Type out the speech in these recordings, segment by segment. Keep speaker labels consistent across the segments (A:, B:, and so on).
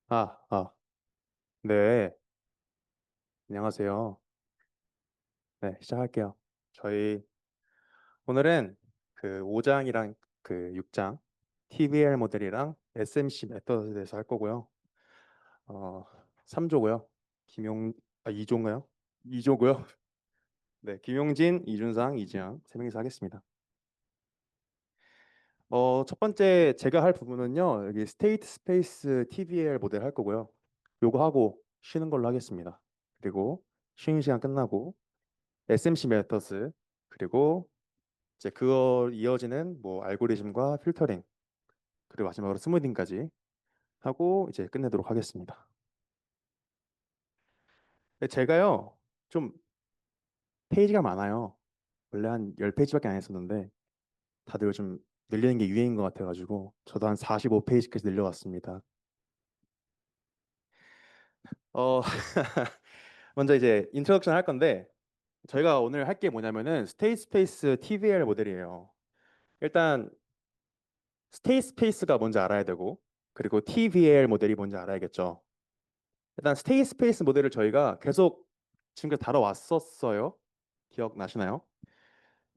A: 아, 아, 네, 안녕하세요. 네, 시작할게요. 저희 오늘은 그 5장이랑 그 6장 TVL 모델이랑 SMC 메터드에 대해서 할 거고요. 3조고요. 김용 2조인가요? 2조고요. 네, 김용진, 이준상, 이지영 세 명이서 하겠습니다. 첫 번째 제가 할 부분은요. 여기 스테이트 스페이스 TVL 모델 할 거고요. 요거 하고 쉬는 걸로 하겠습니다. 그리고 쉬는 시간 끝나고 SMC 메터드 그리고 이제 그거 이어지는 뭐 알고리즘과 필터링 그리고 마지막으로 스무딩까지 하고 이제 끝내도록 하겠습니다. 근데 제가요 좀 페이지가 많아요. 원래 한 10페이지밖에 안 했었는데 다들 요즘 늘리는 게 유행인 것 같아가지고 저도 한 45페이지까지 늘려왔습니다. 어 먼저 이제 인트로덕션 할 건데 저희가 오늘 할 게 뭐냐면은 스테이트 스페이스 TVL 모델이에요. 일단 스테이트 스페이스가 뭔지 알아야 되고 그리고 TVL 모델이 뭔지 알아야겠죠. 일단 스테이 스페이스 모델을 저희가 계속 지금까지 다뤄왔었어요. 기억나시나요?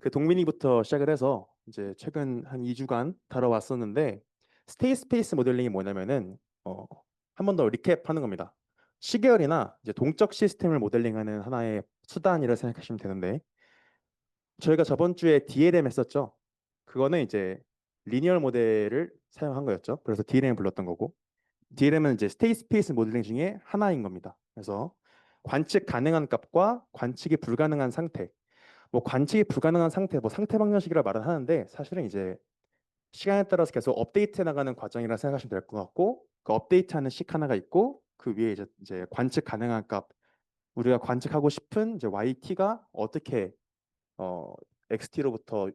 A: 그 동민이부터 시작을 해서 이제 최근 한 2주간 다뤄왔었는데 스테이 스페이스 모델링이 뭐냐면은 한 번 더 리캡하는 겁니다. 시계열이나 이제 동적 시스템을 모델링하는 하나의 수단이라 생각하시면 되는데 저희가 저번 주에 DLM 했었죠. 그거는 이제 리니얼 모델을 사용한 거였죠. 그래서 DLM 불렀던 거고 DLM은 이제 스테이트 스페이스 모델링 중에 하나인 겁니다. 그래서 관측 가능한 값과 관측이 불가능한 상태, 뭐 관측이 불가능한 상태, 뭐 상태 방정식이라 말은 하는데 사실은 이제 시간에 따라서 계속 업데이트해 나가는 과정이라 생각하시면 될 것 같고 그 업데이트하는 식 하나가 있고 그 위에 이제 관측 가능한 값, 우리가 관측하고 싶은 이제 YT가 어떻게 어, XT로부터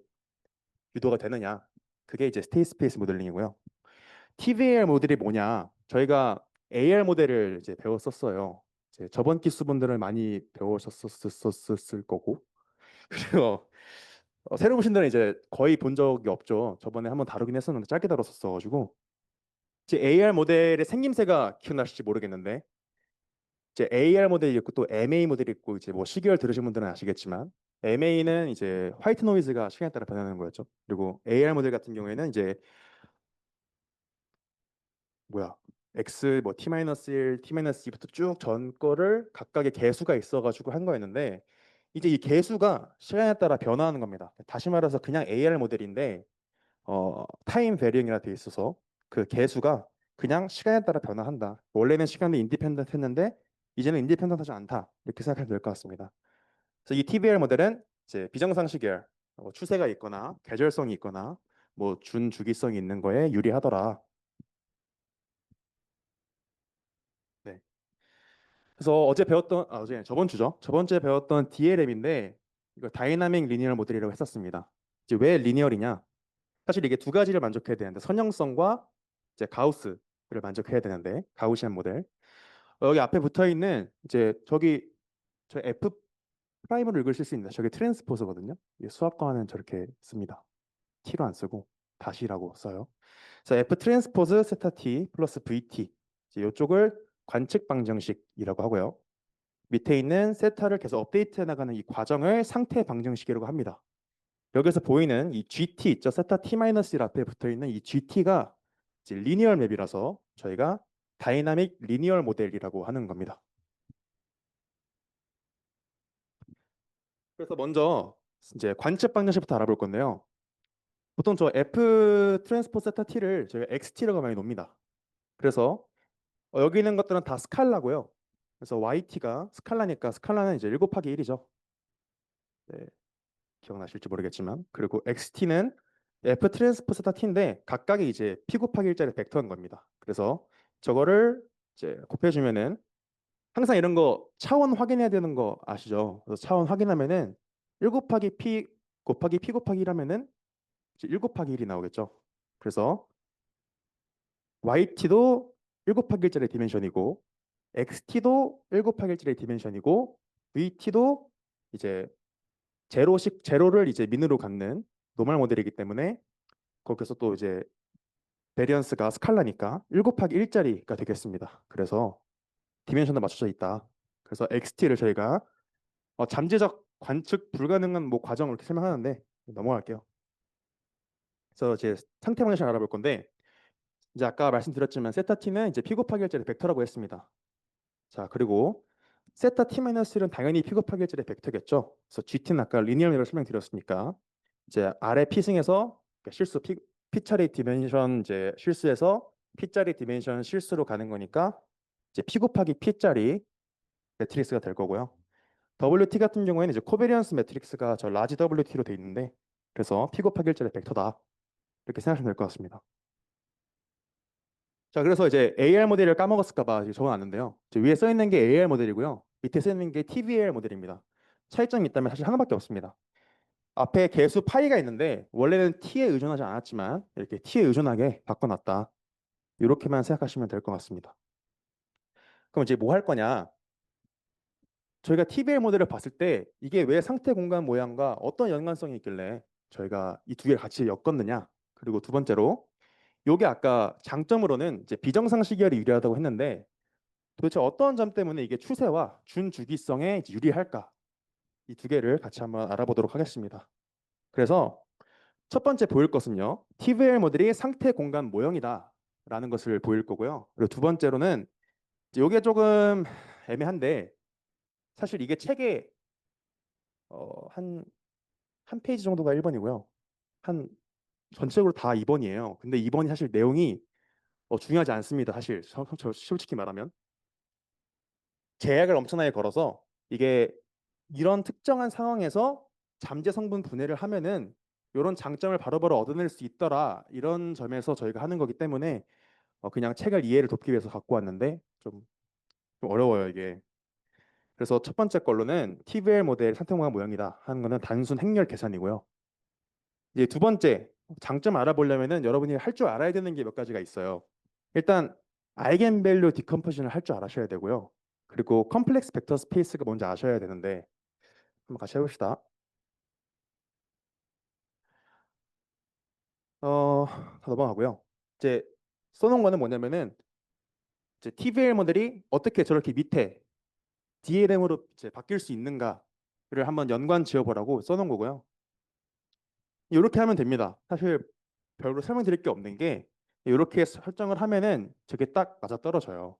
A: 유도가 되느냐, 그게 이제 스테이트 스페이스 모델링이고요. TVL 모델이 뭐냐? 저희가 AR 모델을 이제 배웠었어요. 이제 저번 기수분들은 많이 배우셨었을 거고 그리고 새로 보신 분들은 이제 거의 본 적이 없죠. 저번에 한번 다루긴 했었는데 짧게 다뤘었어가지고 이제 AR 모델의 생김새가 기억나실지 모르겠는데 이제 AR 모델이 있고 또 MA 모델이 있고 이제 뭐 시계열 들으신 분들은 아시겠지만 MA는 이제 화이트 노이즈가 시간에 따라 변하는 거였죠. 그리고 AR 모델 같은 경우에는 이제 뭐야 x 뭐 t-1, t-2부터 쭉 전 거를 각각의 개수가 있어가지고 한 거였는데 이제 이 개수가 시간에 따라 변화하는 겁니다. 다시 말해서 그냥 AR 모델인데 타임 베리잉이라 돼 있어서 그 개수가 그냥 시간에 따라 변화한다. 원래는 시간이 인디펜던트 했는데 이제는 인디펜던트하지 않다. 이렇게 생각하면 될 것 같습니다. 그래서 이 TBR 모델은 이제 비정상 시계열, 추세가 있거나 계절성이 있거나 뭐 준주기성이 있는 거에 유리하더라. 네. 그래서 어제 저번 주죠. 저번 주에 배웠던 DLM인데 이거 다이나믹 리니얼 모델이라고 했었습니다. 이제 왜 리니얼이냐? 사실 이게 두 가지를 만족해야 되는데 선형성과 이제 가우스를 만족해야 되는데 가우시안 모델. 여기 앞에 붙어 있는 이제 저기 저 F 프라임을 읽으실 수 있는데 저게 트랜스포즈거든요. 이게 수학과는 저렇게 씁니다. T로 안 쓰고 다시라고 써요. 그래서 F 트랜스포즈 세타 T 플러스 VT 이제 이쪽을 관측 방정식이라고 하고요. 밑에 있는 세타를 계속 업데이트해 나가는 이 과정을 상태 방정식이라고 합니다. 여기서 보이는 이 GT 있죠? 세타 T-1 앞에 붙어 있는 이 GT가 이제 리니얼 맵이라서 저희가 다이나믹 리니얼 모델이라고 하는 겁니다. 그래서 먼저 이제 관측 방정식부터 알아볼 건데요. 보통 저 F 트랜스포 세타 T를 저희가 XT라고 많이 놉니다. 그래서 여기 있는 것들은 다 스칼라고요. 그래서 YT가 스칼라니까 스칼라는 이제 1 곱하기 1이죠. 네, 기억나실지 모르겠지만 그리고 XT는 F 트랜스포스타 T인데 각각이 이제 P 곱하기 1짜리 벡터인 겁니다. 그래서 저거를 이제 곱해주면은 항상 이런 거 차원 확인해야 되는 거 아시죠? 그래서 차원 확인하면은 1 곱하기 P 곱하기 P 곱하기 1 하면은 이제 1 곱하기 1이 나오겠죠. 그래서 YT도 1 곱하기 1짜리 디멘션이고 XT도 1 곱하기 1짜리 디멘션이고 VT도 이제 제로를 이제 민으로 갖는 노멀 모델이기 때문에 거기서 또 이제 베리언스가 스칼라니까 1 곱하기 1짜리가 되겠습니다. 그래서 디멘션도 맞춰져 있다. 그래서 XT를 저희가 잠재적 관측 불가능한 뭐 과정을 이렇게 설명하는데 넘어갈게요. 그래서 이제 상태 방정식을 알아볼 건데 이제 아까 말씀드렸지만 세타 t는 이제 p 곱하기 1짜리 벡터라고 했습니다. 자, 그리고 세타 t-1은 당연히 p 곱하기 1짜리 벡터겠죠. 그래서 gt는 아까 리니어를 설명드렸으니까 이제 아래 p승에서 그러니까 실수 p짜리 디멘션 이제 실수에서 p짜리 디멘션 실수로 가는 거니까 이제 p 곱하기 p짜리 매트릭스가 될 거고요. WT 같은 경우에는 이제 코베리언스 매트릭스가 저 라지 WT로 돼 있는데 그래서 p 곱하기 1짜리 벡터다. 이렇게 생각하시면 될 것 같습니다. 자, 그래서 이제 AR 모델을 까먹었을까 봐 적어놨는데요. 위에 써 있는 게 AR 모델이고요. 밑에 써 있는 게 TVAR 모델입니다. 차이점이 있다면 사실 하나밖에 없습니다. 앞에 개수 파이가 있는데 원래는 t에 의존하지 않았지만 이렇게 t에 의존하게 바꿔놨다. 이렇게만 생각하시면 될 것 같습니다. 그럼 이제 뭐 할 거냐? 저희가 TVL 모델을 봤을 때 이게 왜 상태 공간 모양과 어떤 연관성이 있길래 저희가 이 두 개를 같이 엮었느냐? 그리고 두 번째로 요게 아까 장점으로는 이제 비정상시계열이 유리하다고 했는데 도대체 어떤 점 때문에 이게 추세와 준주기성에 이제 유리할까? 이 두 개를 같이 한번 알아보도록 하겠습니다. 그래서 첫 번째 보일 것은요. TVL 모델이 상태 공간 모형이다라는 것을 보일 거고요. 그리고 두 번째로는 이게 조금 애매한데 사실 이게 책에 한 페이지 정도가 1번이고요. 한 전체적으로 다 2번이에요. 근데 2번이 사실 내용이 중요하지 않습니다. 사실 솔직히 말하면 제약을 엄청나게 걸어서 이게 이런 특정한 상황에서 잠재 성분 분해를 하면은 이런 장점을 바로바로 얻어낼 수 있더라 이런 점에서 저희가 하는 거기 때문에 그냥 책을 이해를 돕기 위해서 갖고 왔는데 좀 어려워요 이게. 그래서 첫 번째 걸로는 TVL 모델 상태공학 모형이다 하는 거는 단순 행렬 계산이고요. 이제 두 번째 장점 알아보려면은 여러분이 할 줄 알아야 되는 게 몇 가지가 있어요. 일단 아이겐밸류 디컴포지션을 할 줄 알아셔야 되고요. 그리고 컴플렉스 벡터 스페이스가 뭔지 아셔야 되는데 한번 같이 해봅시다. 다 넘어가고요. 이제 써놓은 거는 뭐냐면은 이제 TVL 모델이 어떻게 저렇게 밑에 DLM으로 이제 바뀔 수 있는가를 한번 연관 지어보라고 써놓은 거고요. 이렇게 하면 됩니다. 사실 별로 설명드릴 게 없는 게 이렇게 설정을 하면은 저게 딱 맞아 떨어져요.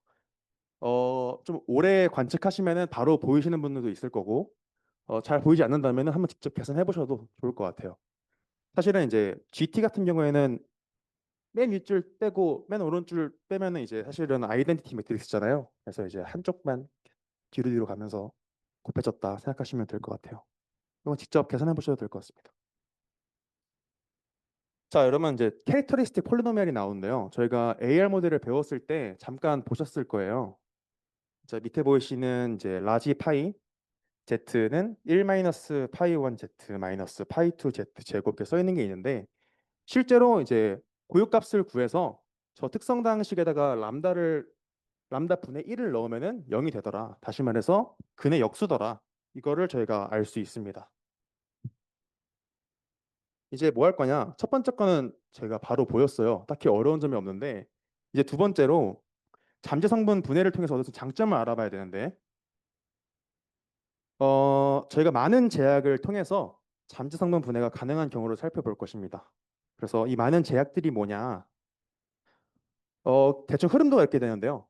A: 좀 오래 관측하시면은 바로 보이시는 분들도 있을 거고 잘 보이지 않는다면은 한번 직접 계산해 보셔도 좋을 것 같아요. 사실은 이제 GT 같은 경우에는 맨 윗줄 빼고 맨 오른줄 빼면은 이제 사실은 아이덴티티 매트릭스잖아요. 그래서 이제 한쪽만 뒤로 가면서 곱해졌다 생각하시면 될 것 같아요. 이건 직접 계산해 보셔도 될 것 같습니다. 자, 여러분 이제 캐릭터리스틱 폴리노미얼이 나오는데요. 저희가 AR 모델을 배웠을 때 잠깐 보셨을 거예요. 자, 밑에 보이시는 이제 라지 파이 Z는 1 마이너스 파이 1 Z 마이너스 파이 2 Z 제곱 이렇게 써 있는 게 있는데 실제로 이제 고유값을 구해서 저 특성 방식에다가 람다 분의 1을 넣으면은 0이 되더라. 다시 말해서 근의 역수더라. 이거를 저희가 알 수 있습니다. 이제 뭐 할 거냐? 첫 번째 거는 제가 바로 보였어요. 딱히 어려운 점이 없는데 이제 두 번째로 잠재 성분 분해를 통해서 얻은 장점을 알아봐야 되는데 저희가 많은 제약을 통해서 잠재 성분 분해가 가능한 경우를 살펴볼 것입니다. 그래서 이 많은 제약들이 뭐냐? 대충 흐름도 이렇게 되는데요.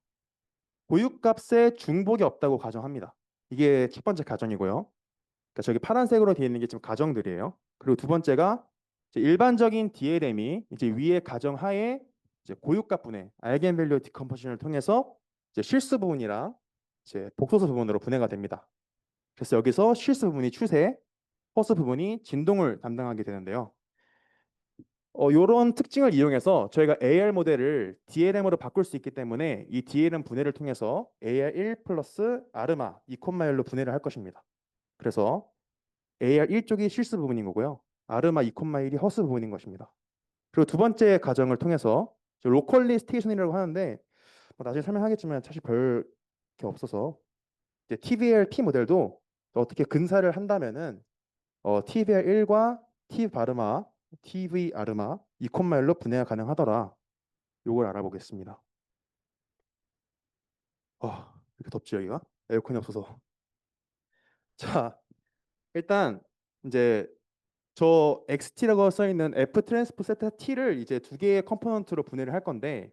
A: 고유값에 중복이 없다고 가정합니다. 이게 첫 번째 가정이고요. 그러니까 저기 파란색으로 되어 있는 게 지금 가정들이에요. 그리고 두 번째가 이제 일반적인 DLM이 이제 위에 가정하에 이제 고유값 분해, 아이겐밸류 디컴포지션을 통해서 이제 실수 부분이랑 이제 복소수 부분으로 분해가 됩니다. 그래서 여기서 실수 부분이 추세, 허수 부분이 진동을 담당하게 되는데요. 이런 특징을 이용해서 저희가 AR 모델을 DLM으로 바꿀 수 있기 때문에 이 DLM 분해를 통해서 AR1 플러스 아르마 2,1로 분해를 할 것입니다. 그래서 AR1쪽이 실수 부분인 거고요. 아르마 2,1이 허수 부분인 것입니다. 그리고 두 번째 가정을 통해서 로컬리 스테이션이라고 하는데 나중에 설명하겠지만 사실 별 게 없어서 이제 TVL T 모델도 어떻게 근사를 한다면은 TVL1과 T 바르마, TV 아르마 2,1로 분해가 가능하더라. 요걸 알아보겠습니다. 이렇게 덥지 여기가? 에어컨이 없어서. 자, 일단 이제 저 XT라고 써 있는 F 트랜스포 세타 T를 이제 두 개의 컴포넌트로 분해를 할 건데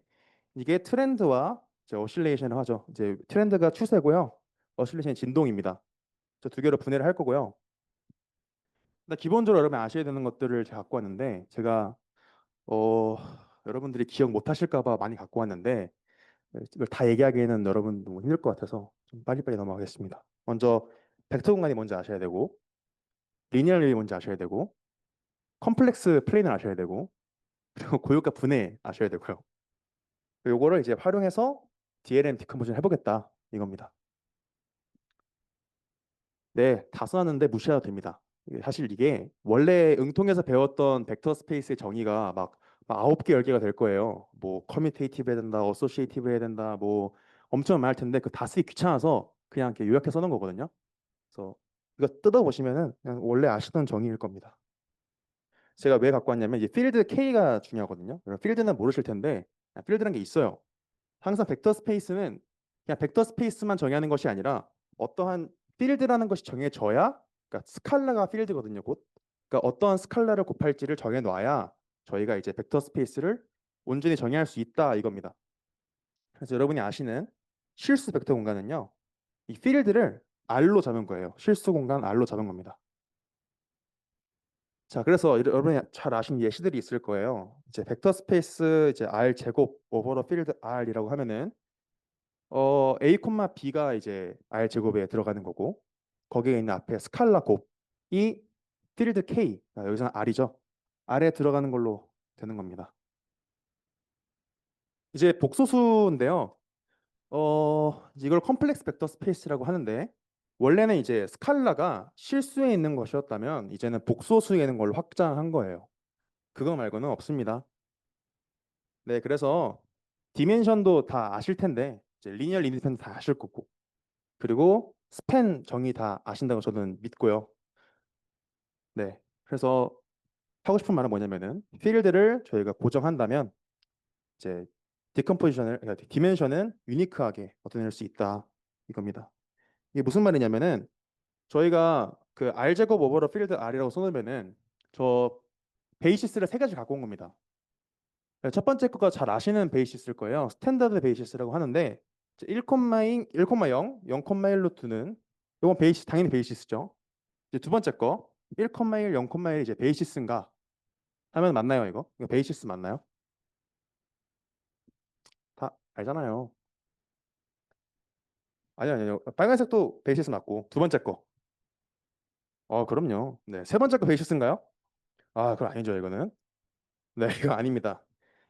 A: 이게 트렌드와 이제 어실레이션을 하죠. 이제 트렌드가 추세고요. 어실레이션이 진동입니다. 저 두 개로 분해를 할 거고요. 근데 기본적으로 여러분 아셔야 되는 것들을 제가 갖고 왔는데 제가 어, 여러분들이 기억 못 하실까 봐 많이 갖고 왔는데 이걸 다 얘기하기에는 여러분 너무 힘들 것 같아서 좀 빨리빨리 넘어가겠습니다. 먼저 벡터 공간이 뭔지 아셔야 되고 리니어리 뭔지 아셔야 되고 컴플렉스 플레인을 아셔야 되고 그리고 고유가 분해 아셔야 되고요. 요거를 이제 활용해서 DLM 디컴포지션 해보겠다 이겁니다. 네, 다 써놨는데 무시해도 됩니다. 사실 이게 원래 응통에서 배웠던 벡터 스페이스의 정의가 막 9개, 10개가 될 거예요. 뭐 커뮤테이티브 해야 된다, 어소시에이티브 해야 된다, 뭐 엄청 많을 텐데 그 다 쓰기 귀찮아서 그냥 이렇게 요약해 써놓은 거거든요. 그래서 이거 뜯어보시면은 그냥 원래 아시던 정의일 겁니다. 제가 왜 갖고 왔냐면 이제 필드 K가 중요하거든요. 필드는 모르실 텐데 필드라는 게 있어요. 항상 벡터 스페이스는 그냥 벡터 스페이스만 정의하는 것이 아니라 어떠한 필드라는 것이 정해져야 그러니까 스칼라가 필드거든요, 곧. 그러니까 어떠한 스칼라를 곱할지를 정해 놔야 저희가 이제 벡터 스페이스를 온전히 정의할 수 있다 이겁니다. 그래서 여러분이 아시는 실수 벡터 공간은요. 이 필드를 R로 잡은 거예요. 실수 공간 R로 잡은 겁니다. 자, 그래서 여러분이 잘 아시는 예시들이 있을 거예요. 이제 벡터 스페이스 이제 R 제곱 오버더 필드 R이라고 하면은 A, B가 이제 R 제곱에 들어가는 거고 거기에 있는 앞에 스칼라 곱이 필드 K 여기서는 R이죠. R에 들어가는 걸로 되는 겁니다. 이제 복소수인데요. 이걸 컴플렉스 벡터 스페이스라고 하는데 원래는 이제 스칼라가 실수에 있는 것이었다면 이제는 복소수에 있는 걸로 확장한 거예요. 그거 말고는 없습니다. 네, 그래서 디멘션도 다 아실 텐데 이제 리니얼 인디펜던트 다 아실 거고 그리고 스팬 정의 다 아신다고 저는 믿고요. 네. 그래서 하고 싶은 말은 뭐냐면은 필드를 저희가 고정한다면 이제 디컴포지션을 그러니까 디멘션은 유니크하게 얻어낼 수 있다 이겁니다. 이게 무슨 말이냐면은 저희가 그 R 제곱 오버러 필드 R이라고 써놓으면은 저 베이시스를 세 가지 갖고 온 겁니다. 네, 첫 번째 거가 잘 아시는 베이시스일 거예요. 스탠다드 베이시스라고 하는데 1,0, 1,0, 0,1로 두는 이건 베이시스 당연히 베이시스죠. 이제 두 번째 거 1,1, 0,1이 이제 베이시스인가 하면 맞나요 이거? 이거 베이시스 맞나요? 다 알잖아요. 아니요. 빨간색도 베이시스 맞고 두 번째 거. 그럼요. 네, 세 번째 거 베이시스인가요? 그건 아니죠 이거는. 네, 이거 아닙니다.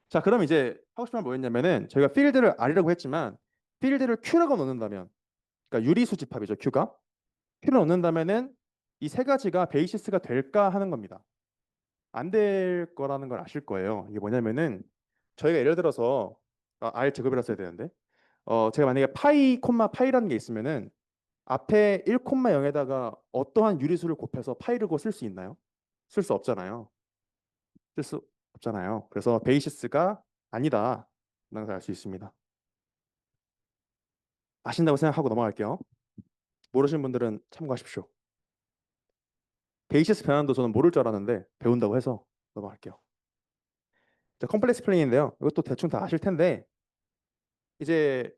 A: 자, 그럼 이제 하고 싶은 말 뭐였냐면은 저희가 필드를 R이라고 했지만 필드를 Q라고 넣는다면 그러니까 유리수 집합이죠 Q가. Q를 넣는다면은 이 세 가지가 베이시스가 될까 하는 겁니다. 안 될 거라는 걸 아실 거예요. 이게 뭐냐면은 저희가 예를 들어서 R 제곱이라 써야 되는데 제가 만약에 파이 콤마 파이라는 게 있으면은 앞에 1,0에다가 어떠한 유리수를 곱해서 파이를 곱쓸 수 있나요? 쓸 수 없잖아요. 쓸 수 없잖아요. 그래서 베이시스가 아니다. 라는 걸 알 수 있습니다. 아신다고 생각하고 넘어갈게요. 모르시는 분들은 참고하십시오. 베이시스 변환도 저는 모를 줄 알았는데 배운다고 해서 넘어갈게요. 자, 컴플렉스 플레인인데요. 이것도 대충 다 아실 텐데 이제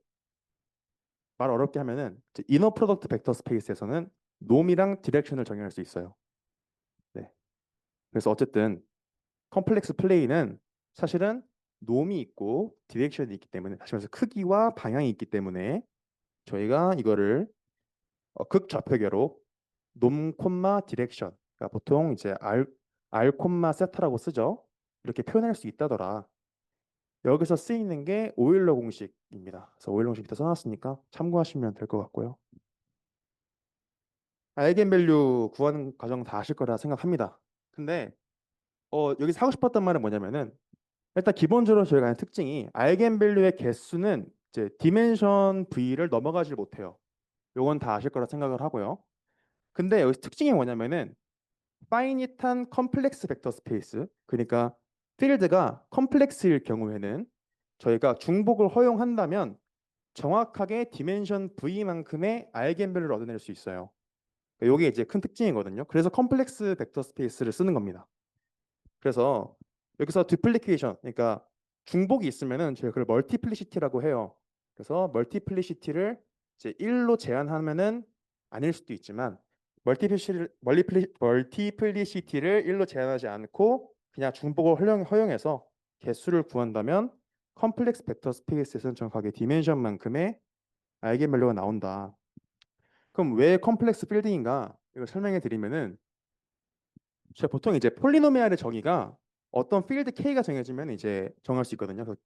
A: 말 어렵게 하면은 이너 프로덕트 벡터 스페이스에서는 놈이랑 디렉션을 정의할 수 있어요. 네. 그래서 어쨌든 컴플렉스 플레이는 사실은 놈이 있고 디렉션이 있기 때문에 다시 말해서 크기와 방향이 있기 때문에 저희가 이거를 극좌표계로 놈 콤마 디렉션 그러니까 보통 이제 R 콤마 세타라고 쓰죠. 이렇게 표현할 수 있다더라. 여기서 쓰이는 게 오일러 공식입니다. 그래서 오일러 공식 밑에 써놨으니까 참고하시면 될 것 같고요. 아이겐밸류 구하는 과정 다 아실 거라 생각합니다. 근데 여기서 하고 싶었던 말은 뭐냐면은 일단 기본적으로 저희가 하는 특징이 아이겐밸류의 개수는 이제 디멘션 V를 넘어가질 못해요. 요건 다 아실 거라 생각을 하고요. 근데 여기 특징이 뭐냐면은 파이닛한 컴플렉스 벡터 스페이스 그러니까 필드가 컴플렉스일 경우에는 저희가 중복을 허용한다면 정확하게 디멘션 V만큼의 아이겐밸류를 얻어낼 수 있어요. 이게 이제 큰 특징이거든요. 그래서 컴플렉스 벡터 스페이스를 쓰는 겁니다. 그래서 여기서 디플리케이션, 그러니까 중복이 있으면은 저희가 그걸 멀티플리시티라고 해요. 그래서 멀티플리시티를 이제 1로 제한하면은 아닐 수도 있지만 멀티플리시티를 1로 제한하지 않고 그냥 중복을 허용해서 개수를 구한다면 컴플렉스 벡터 스페이스에서는 정확하게 디멘션만큼의 아이겐밸류가 나온다. 그럼 왜 컴플렉스 필드인가? 이걸 설명해 드리면은 제가 보통 이제 폴리노미알의 정의가 어떤 필드 K가 정해지면 이제 정할 수 있거든요. 그래서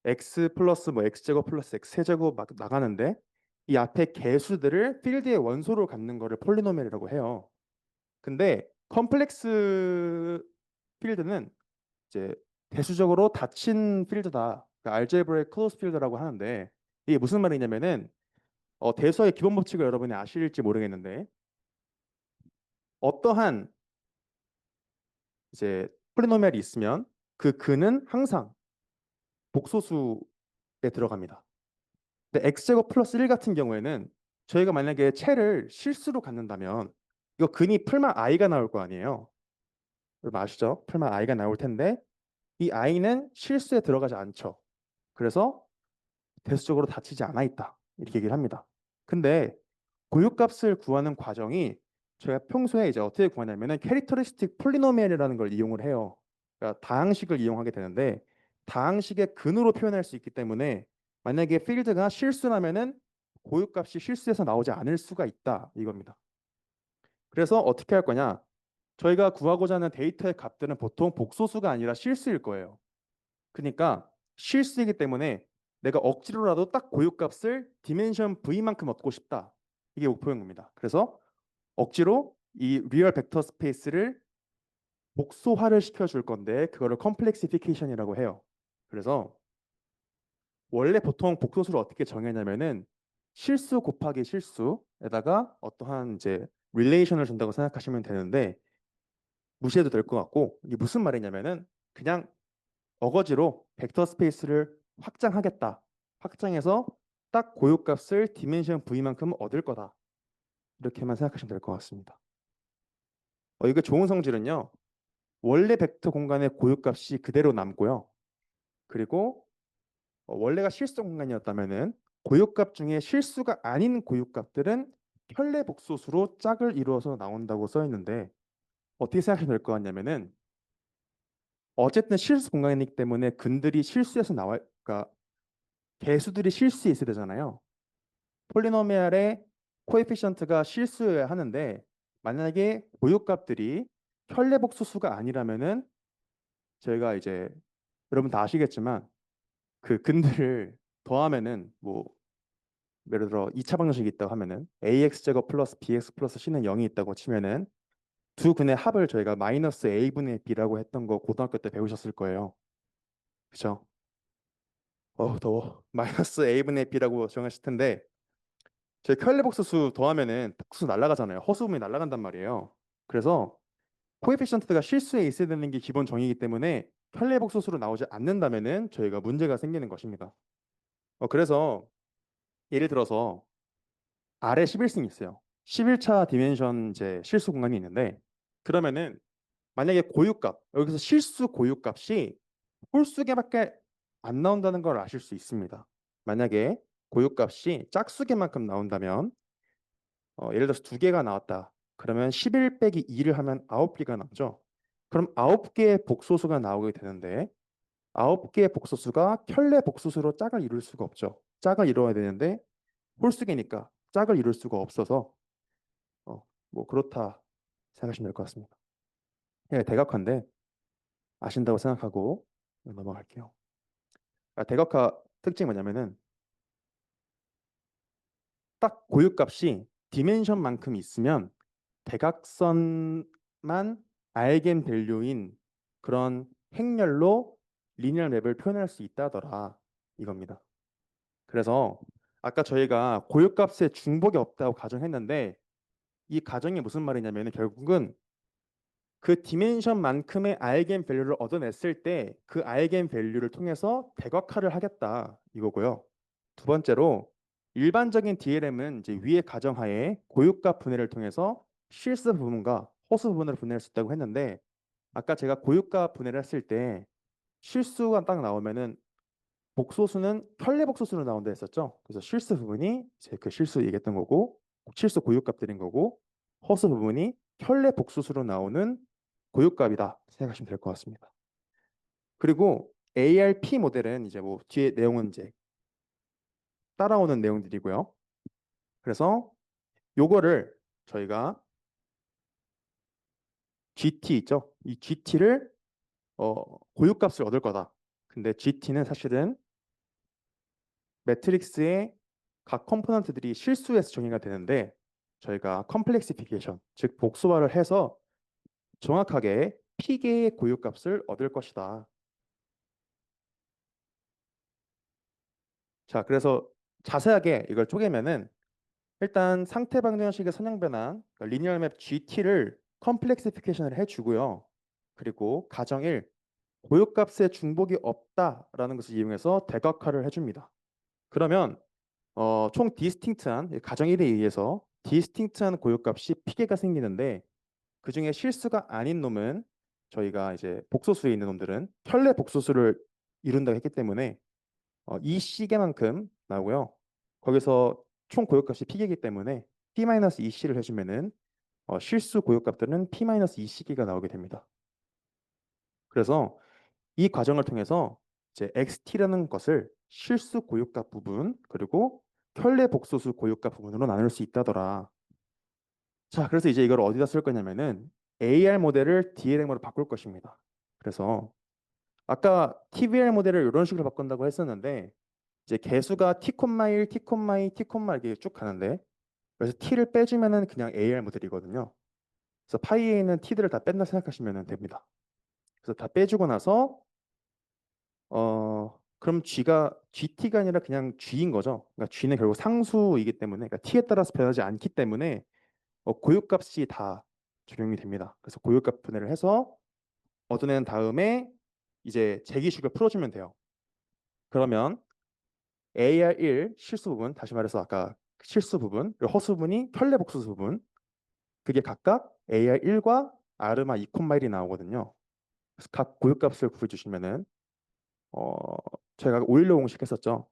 A: x 플러스 뭐 x제곱 플러스 x세제곱 막 나가는데 이 앞에 개수들을 필드의 원소로 갖는 거를 폴리노미알이라고 해요. 근데 컴플렉스 필드는 이제 대수적으로 닫힌 필드다. 그러니까 알제브레이크 클로즈 필드라고 하는데 이게 무슨 말이냐면은 대수의 기본 법칙을 여러분이 아실지 모르겠는데 어떠한 이제 폴리노미알이 있으면 그 근은 항상 복소수에 들어갑니다. 근데 x제곱 플러스 1 같은 경우에는 저희가 만약에 채를 실수로 갖는다면 이거 근이 풀만 i가 나올 거 아니에요. 여러분 아시죠? 풀만 i가 나올 텐데 이 i는 실수에 들어가지 않죠. 그래서 대수적으로 닫히지 않아 있다. 이렇게 얘기를 합니다. 근데 고유값을 구하는 과정이 저희가 평소에 이제 어떻게 구하냐면은 캐릭터리스틱 폴리노미얼이라는 걸 이용을 해요. 그러니까 다항식을 이용하게 되는데 다항식의 근으로 표현할 수 있기 때문에 만약에 필드가 실수라면은 고유값이 실수해서 나오지 않을 수가 있다 이겁니다. 그래서 어떻게 할 거냐? 저희가 구하고자 하는 데이터의 값들은 보통 복소수가 아니라 실수일 거예요. 그러니까 실수이기 때문에 내가 억지로라도 딱 고유값을 디멘션 V만큼 얻고 싶다. 이게 목표인 겁니다. 그래서 억지로 이 리얼 벡터 스페이스를 복소화를 시켜줄 건데 그거를 컴플렉시피케이션이라고 해요. 그래서 원래 보통 복소수를 어떻게 정하냐면은 실수 곱하기 실수에다가 어떠한 이제 릴레이션을 준다고 생각하시면 되는데 무시해도 될 것 같고 이게 무슨 말이냐면은 그냥 어거지로 벡터 스페이스를 확장하겠다. 확장해서 딱 고유값을 디멘션 V만큼 얻을 거다. 이렇게만 생각하시면 될 것 같습니다. 이거 좋은 성질은요. 원래 벡터 공간의 고유값이 그대로 남고요. 그리고 원래가 실수 공간이었다면은 고유값 중에 실수가 아닌 고유값들은 켤레 복소수로 짝을 이루어서 나온다고 써 있는데 어떻게 생각하시면 될 것 같냐면은 어쨌든 실수 공간이기 때문에 근들이 실수해서 나와 그러니까 개수들이 실수에 있어야 되잖아요. 폴리노미알의 코에피션트가 실수해야 하는데 만약에 고유값들이 켤레 복소수가 아니라면은 저희가 이제 여러분 다 아시겠지만 그 근들을 더하면은 뭐 예를 들어 2차 방정식이 있다고 하면은 ax 제곱 플러스 bx 플러스 c는 0이 있다고 치면은 두 근의 합을 저희가 마이너스 a분의 b라고 했던 거 고등학교 때 배우셨을 거예요. 그죠? 더워. 마이너스 a분의 b라고 정하실 텐데 저희 켤레 복소수 더하면은 복수 날아가잖아요. 허수음이 날아간단 말이에요. 그래서 코에피션트가 실수에 있어야 되는 게 기본 정의이기 때문에 켤레 복소수로 나오지 않는다면은 저희가 문제가 생기는 것입니다. 그래서 예를 들어서 아래 11승이 있어요. 11차 디멘션 이제 실수 공간이 있는데 그러면은 만약에 고유값 여기서 실수 고유값이 홀수개밖에 안 나온다는 걸 아실 수 있습니다. 만약에 고유값이 짝수개만큼 나온다면 예를 들어서 두 개가 나왔다. 그러면 11 빼기 2를 하면 9개가 나오죠. 그럼 9개의 복소수가 나오게 되는데 9개의 복소수가 켤레 복소수로 짝을 이룰 수가 없죠. 짝을 이루어야 되는데 홀수개니까 짝을 이룰 수가 없어서 뭐 그렇다 생각하시면 될 것 같습니다. 예, 대각화인데 아신다고 생각하고 넘어갈게요. 대각화 특징이 뭐냐면은 딱 고유값이 디멘션만큼 있으면 대각선만 알겐 밸류인 그런 행렬로 리니어 맵을 표현할 수 있다더라 이겁니다. 그래서 아까 저희가 고유값에 중복이 없다고 가정했는데 이 가정이 무슨 말이냐면 결국은 그 디멘션만큼의 아이겐 밸류를 얻어냈을 때 그 아이겐 밸류를 통해서 대각화를 하겠다 이거고요. 두 번째로 일반적인 DLM은 이제 위의 가정하에 고유값 분해를 통해서 실수 부분과 허수 부분을 분해할 수 있다고 했는데 아까 제가 고유값 분해를 했을 때 실수가 딱 나오면은 복소수는 켤레 복소수로 나온다 했었죠. 그래서 실수 부분이 이제 그 실수 얘기했던 거고 실수 고유값들인 거고 허수 부분이 켤레 복소수로 나오는 고유값이다 생각하시면 될 것 같습니다. 그리고 ARP 모델은 이제 뭐 뒤에 내용은 이제 따라오는 내용들이고요. 그래서 요거를 저희가 GT 있죠. 이 GT를 고유값을 얻을 거다. 근데 GT는 사실은 매트릭스의 각 컴포넌트들이 실수해서 정의가 되는데 저희가 컴플렉시피케이션, 즉 복수화를 해서 정확하게 P개의 고유값을 얻을 것이다. 자, 그래서 자세하게 이걸 쪼개면은 일단 상태 방정식의 선형 변환, 리니어 맵 GT를 컴플렉시피케이션을 해주고요. 그리고 가정 1, 고유값의 중복이 없다라는 것을 이용해서 대각화를 해줍니다. 그러면 총 디스팅트한 가정 1에 의해서 디스팅트한 고유값이 P개가 생기는데 그 중에 실수가 아닌 놈은 저희가 이제 복소수에 있는 놈들은 켤레 복소수를 이룬다고 했기 때문에 이 시계만큼 나오고요. 거기서 총 고유값이 P개이기 때문에 P-2C를 해주면은 실수 고유값들은 P-2C개가 나오게 됩니다. 그래서 이 과정을 통해서 이제 XT라는 것을 실수 고유값 부분 그리고 켤레 복소수 고유값 부분으로 나눌 수 있다더라. 자, 그래서 이제 이걸 어디다 쓸 거냐면은 AR 모델을 DLM으로 바꿀 것입니다. 그래서 아까 TVL 모델을 이런 식으로 바꾼다고 했었는데 이제 개수가 T, 1, T, 2, T, 이렇게 쭉 가는데 그래서 T를 빼주면은 그냥 AR 모델이거든요. 그래서 파이에 있는 T들을 다 뺀다 생각하시면 됩니다. 그래서 다 빼주고 나서 그럼 G가 GT가 아니라 그냥 G인 거죠. 그러니까 G는 결국 상수이기 때문에 그러니까 T에 따라서 변하지 않기 때문에 고유값이 다 적용이 됩니다. 그래서 고유값 분해를 해서 얻어낸 다음에 이제 재기식을 풀어주면 돼요. 그러면 AR1 실수 부분, 다시 말해서 아까 실수 부분, 그리고 허수 부분이 켤레 복수 부분, 그게 각각 AR1과 아르마 2,1이 나오거든요. 그래서 각 고유값을 구해주시면은 어, 제가 오일러 공식 했었죠.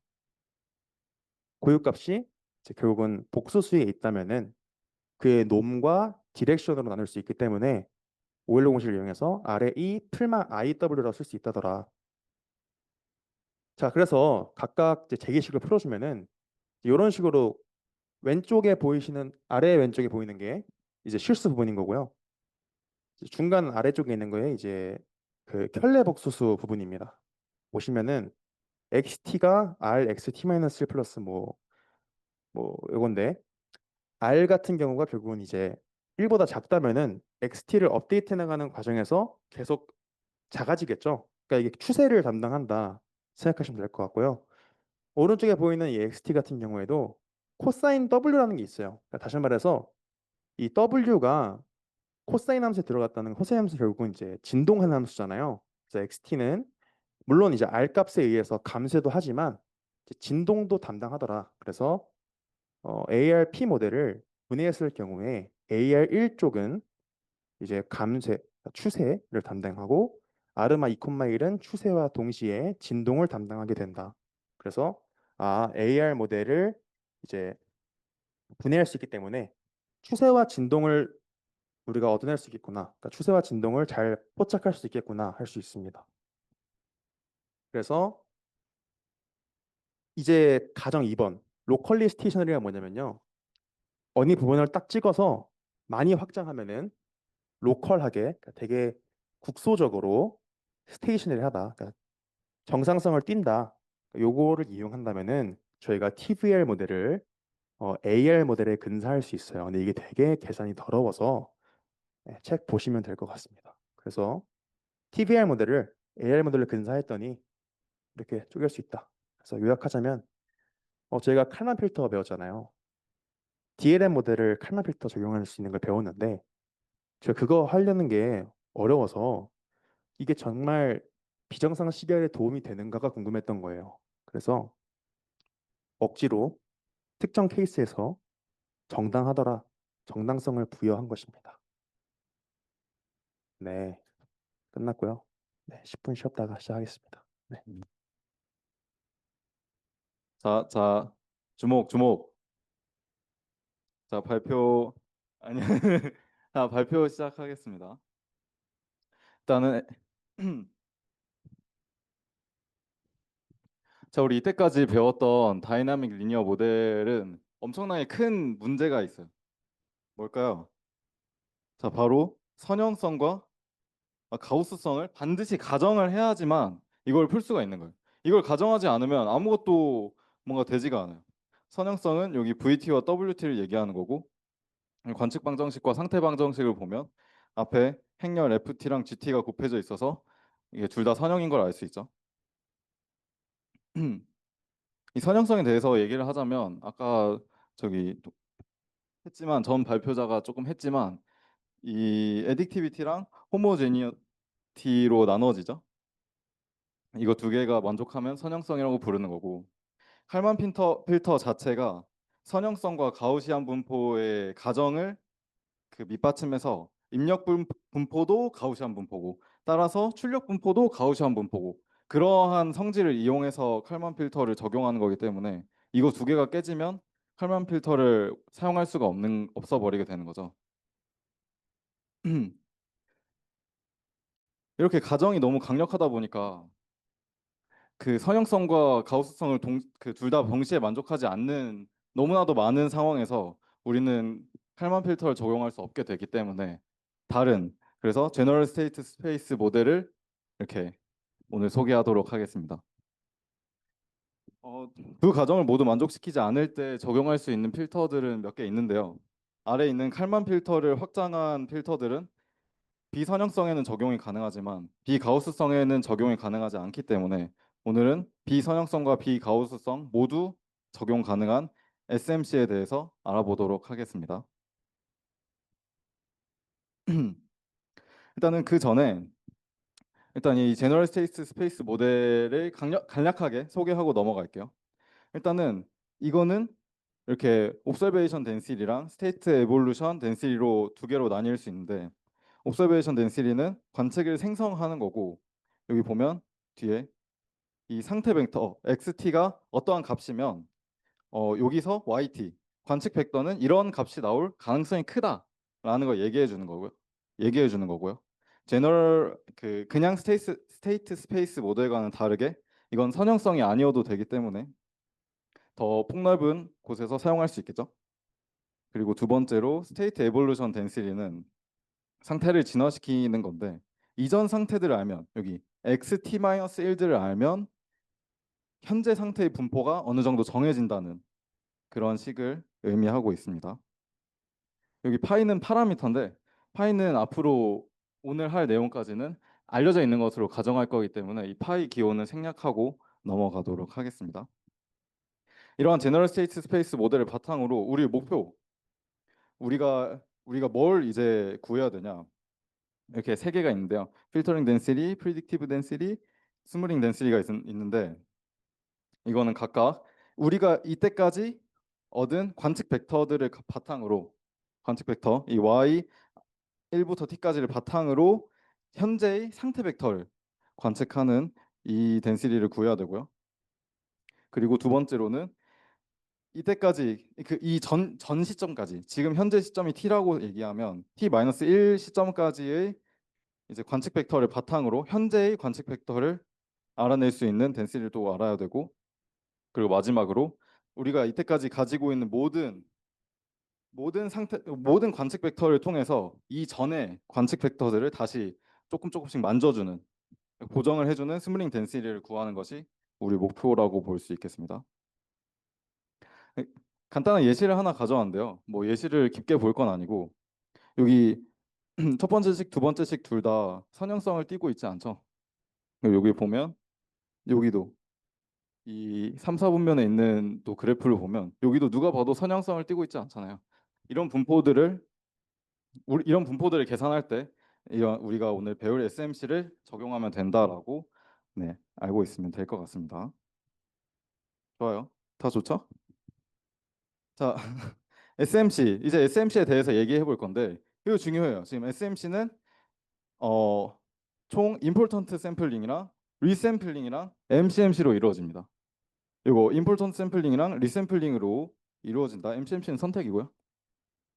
A: 고유값이 이제 결국은 복소수에 있다면은 그의 놈과 디렉션으로 나눌 수 있기 때문에 오일러 공식을 이용해서 아래 E 풀마 IW라고 쓸 수 있다더라. 자, 그래서 각각 이제 재기식을 풀어주면은 이런 식으로 왼쪽에 보이시는 아래 왼쪽에 보이는 게 이제 실수 부분인 거고요. 중간 아래쪽에 있는 거에 이제 그 켤레 복소수 부분입니다. 보시면은 XT가 RXT-1 플러스 뭐 이건데 R 같은 경우가 결국은 이제 1보다 작다면은 XT를 업데이트 나가는 과정에서 계속 작아지겠죠. 그러니까 이게 추세를 담당한다 생각하시면 될 것 같고요. 오른쪽에 보이는 이 XT 같은 경우에도 코사인 W라는 게 있어요. 그러니까 다시 말해서 이 W가 코사인 함수에 들어갔다는 코사인 함수 결국은 이제 진동하는 함수잖아요. 그래서 XT는 물론 이제 R 값에 의해서 감쇄도 하지만 이제 진동도 담당하더라. 그래서 ARP 모델을 분해했을 경우에 AR1 쪽은 이제 감쇄, 추세를 담당하고 아르마 2,1은 추세와 동시에 진동을 담당하게 된다. 그래서 AR 모델을 이제 분해할 수 있기 때문에 추세와 진동을 우리가 얻어낼 수 있겠구나. 그러니까 추세와 진동을 잘 포착할 수 있겠구나 할 수 있습니다. 그래서 이제 가정 2번 로컬리 스테이셔너리가 뭐냐면요. 어느 부분을 딱 찍어서 많이 확장하면은 로컬하게 그러니까 되게 국소적으로 스테이셔너리 하다. 그러니까 정상성을 띈다. 요거를 이용한다면은 저희가 TVL 모델을 AR 모델에 근사할 수 있어요. 근데 이게 되게 계산이 더러워서 책 보시면 될 것 같습니다. 그래서 TVR 모델을 AR 모델로 근사했더니 이렇게 쪼갤 수 있다. 그래서 요약하자면 저희가 칼만 필터 배웠잖아요. DLM 모델을 칼만 필터 적용할 수 있는 걸 배웠는데 제가 그거 하려는 게 어려워서 이게 정말 비정상 시결에 도움이 되는가가 궁금했던 거예요. 그래서 억지로 특정 케이스에서 정당하더라 정당성을 부여한 것입니다. 네, 끝났고요. 네, 10분 쉬었다가 시작하겠습니다. 네.
B: 자, 주목, 주목. 자, 발표, 아니, 자, 발표 시작하겠습니다. 일단은, 자, 우리 이때까지 배웠던 다이나믹 리니어 모델은 엄청나게 큰 문제가 있어요. 뭘까요? 자, 바로 선형성과 가우스성을 반드시 가정을 해야지만 이걸 풀 수가 있는 거예요. 이걸 가정하지 않으면 아무것도 뭔가 되지가 않아요. 선형성은 여기 VT와 WT를 얘기하는 거고, 관측 방정식과 상태 방정식을 보면 앞에 행렬 FT랑 GT가 곱해져 있어서 이게 둘 다 선형인 걸 알 수 있죠. 이 선형성에 대해서 얘기를 하자면 아까 저기 했지만 전 발표자가 조금 했지만 이 에딕티비티랑 호모제니티로 나눠지죠. 이거 두 개가 만족하면 선형성이라고 부르는 거고, 칼만 필터 자체가 선형성과 가우시안 분포의 가정을 그 밑받침해서 입력 분포도 가우시안 분포고, 따라서 출력 분포도 가우시안 분포고, 그러한 성질을 이용해서 칼만 필터를 적용하는 거기 때문에 이거 두 개가 깨지면 칼만 필터를 사용할 수가 없어 버리게 되는 거죠. 이렇게 가정이 너무 강력하다 보니까 그 선형성과 가우스성을 그 둘 다 동시에 만족하지 않는 너무나도 많은 상황에서 우리는 칼만 필터를 적용할 수 없게 되기 때문에 그래서 제너럴 스테이트 스페이스 모델을 이렇게 오늘 소개하도록 하겠습니다. 어, 두 가정을 모두 만족시키지 않을 때 적용할 수 있는 필터들은 몇 개 있는데요. 아래 있는 칼만 필터를 확장한 필터들은 비선형성에는 적용이 가능하지만 비가우스성에는 적용이 가능하지 않기 때문에 오늘은 비선형성과 비가우스성 모두 적용 가능한 SMC에 대해서 알아보도록 하겠습니다. 일단은 그 전에 일단 이 제너럴 스테이트 스페이스 모델을 간략하게 소개하고 넘어갈게요. 일단은 이거는 이렇게 옵서베이션 덴시리랑 스테이트 에볼루션 덴시리로 두 개로 나뉠 수 있는데, 옵서베이션 덴시리는 관측을 생성하는 거고, 여기 보면 뒤에 이 상태 벡터 XT가 어떠한 값이면 여기서 YT 관측 벡터는 이런 값이 나올 가능성이 크다라는 걸 얘기해 주는 거고요. 얘기해 주는 거고요. 제너럴 그냥 스테이트 스페이스 모델과는 다르게 이건 선형성이 아니어도 되기 때문에 더 폭넓은 곳에서 사용할 수 있겠죠. 그리고 두 번째로 스테이트 에볼루션 덴시리는 상태를 진화시키는 건데, 이전 상태들을 알면 여기 XT-1를 알면 현재 상태의 분포가 어느 정도 정해진다는 그런 식을 의미하고 있습니다. 여기 파이는 파라미터인데, 파이는 앞으로 오늘 할 내용까지는 알려져 있는 것으로 가정할 거기 때문에 이 파이 기호는 생략하고 넘어가도록 하겠습니다. 이러한 제너럴 스테이트 스페이스 모델을 바탕으로 우리 목표, 우리가 뭘 이제 구해야 되냐, 이렇게 세 개가 있는데요. 필터링 덴시티, 프리딕티브 덴시티, 스무링 덴시티가 있는데, 이거는 각각 우리가 이때까지 얻은 관측 벡터들을 바탕으로, 관측 벡터 이 y 1부터 t까지를 바탕으로 현재의 상태 벡터를 관측하는 이 덴시티를 구해야 되고요. 그리고 두 번째로는 이때까지 이 전 시점까지, 지금 현재 시점이 t라고 얘기하면 t-1 시점까지의 이제 관측 벡터를 바탕으로 현재의 관측 벡터를 알아낼 수 있는 덴시티를 또 알아야 되고, 그리고 마지막으로 우리가 이때까지 가지고 있는 모든 관측 벡터를 통해서 이 전에 관측 벡터들을 다시 조금씩 만져주는, 고정을 해주는 스무링 덴시티를 구하는 것이 우리 목표라고 볼 수 있겠습니다. 간단한 예시를 하나 가져왔는데요. 뭐 예시를 깊게 볼 건 아니고, 여기 첫 번째 식, 두 번째 식 둘 다 선형성을 띠고 있지 않죠? 여기 보면 여기도 이 3, 4분면에 있는 또 그래프를 보면 여기도 누가 봐도 선형성을 띠고 있지 않잖아요. 이런 분포들을 계산할 때 이런 우리가 오늘 배울 SMC를 적용하면 된다라고 네, 알고 있으면 될 것 같습니다. 좋아요. 다 좋죠? 자, SMC 이제 SMC에 대해서 얘기해 볼 건데 이거 중요해요. 지금 SMC는 총 임포턴트 샘플링이랑 리샘플링이랑 MCMC로 이루어집니다. 이거 임포턴트 샘플링이랑 리샘플링으로 이루어진다. MCMC는 선택이고요.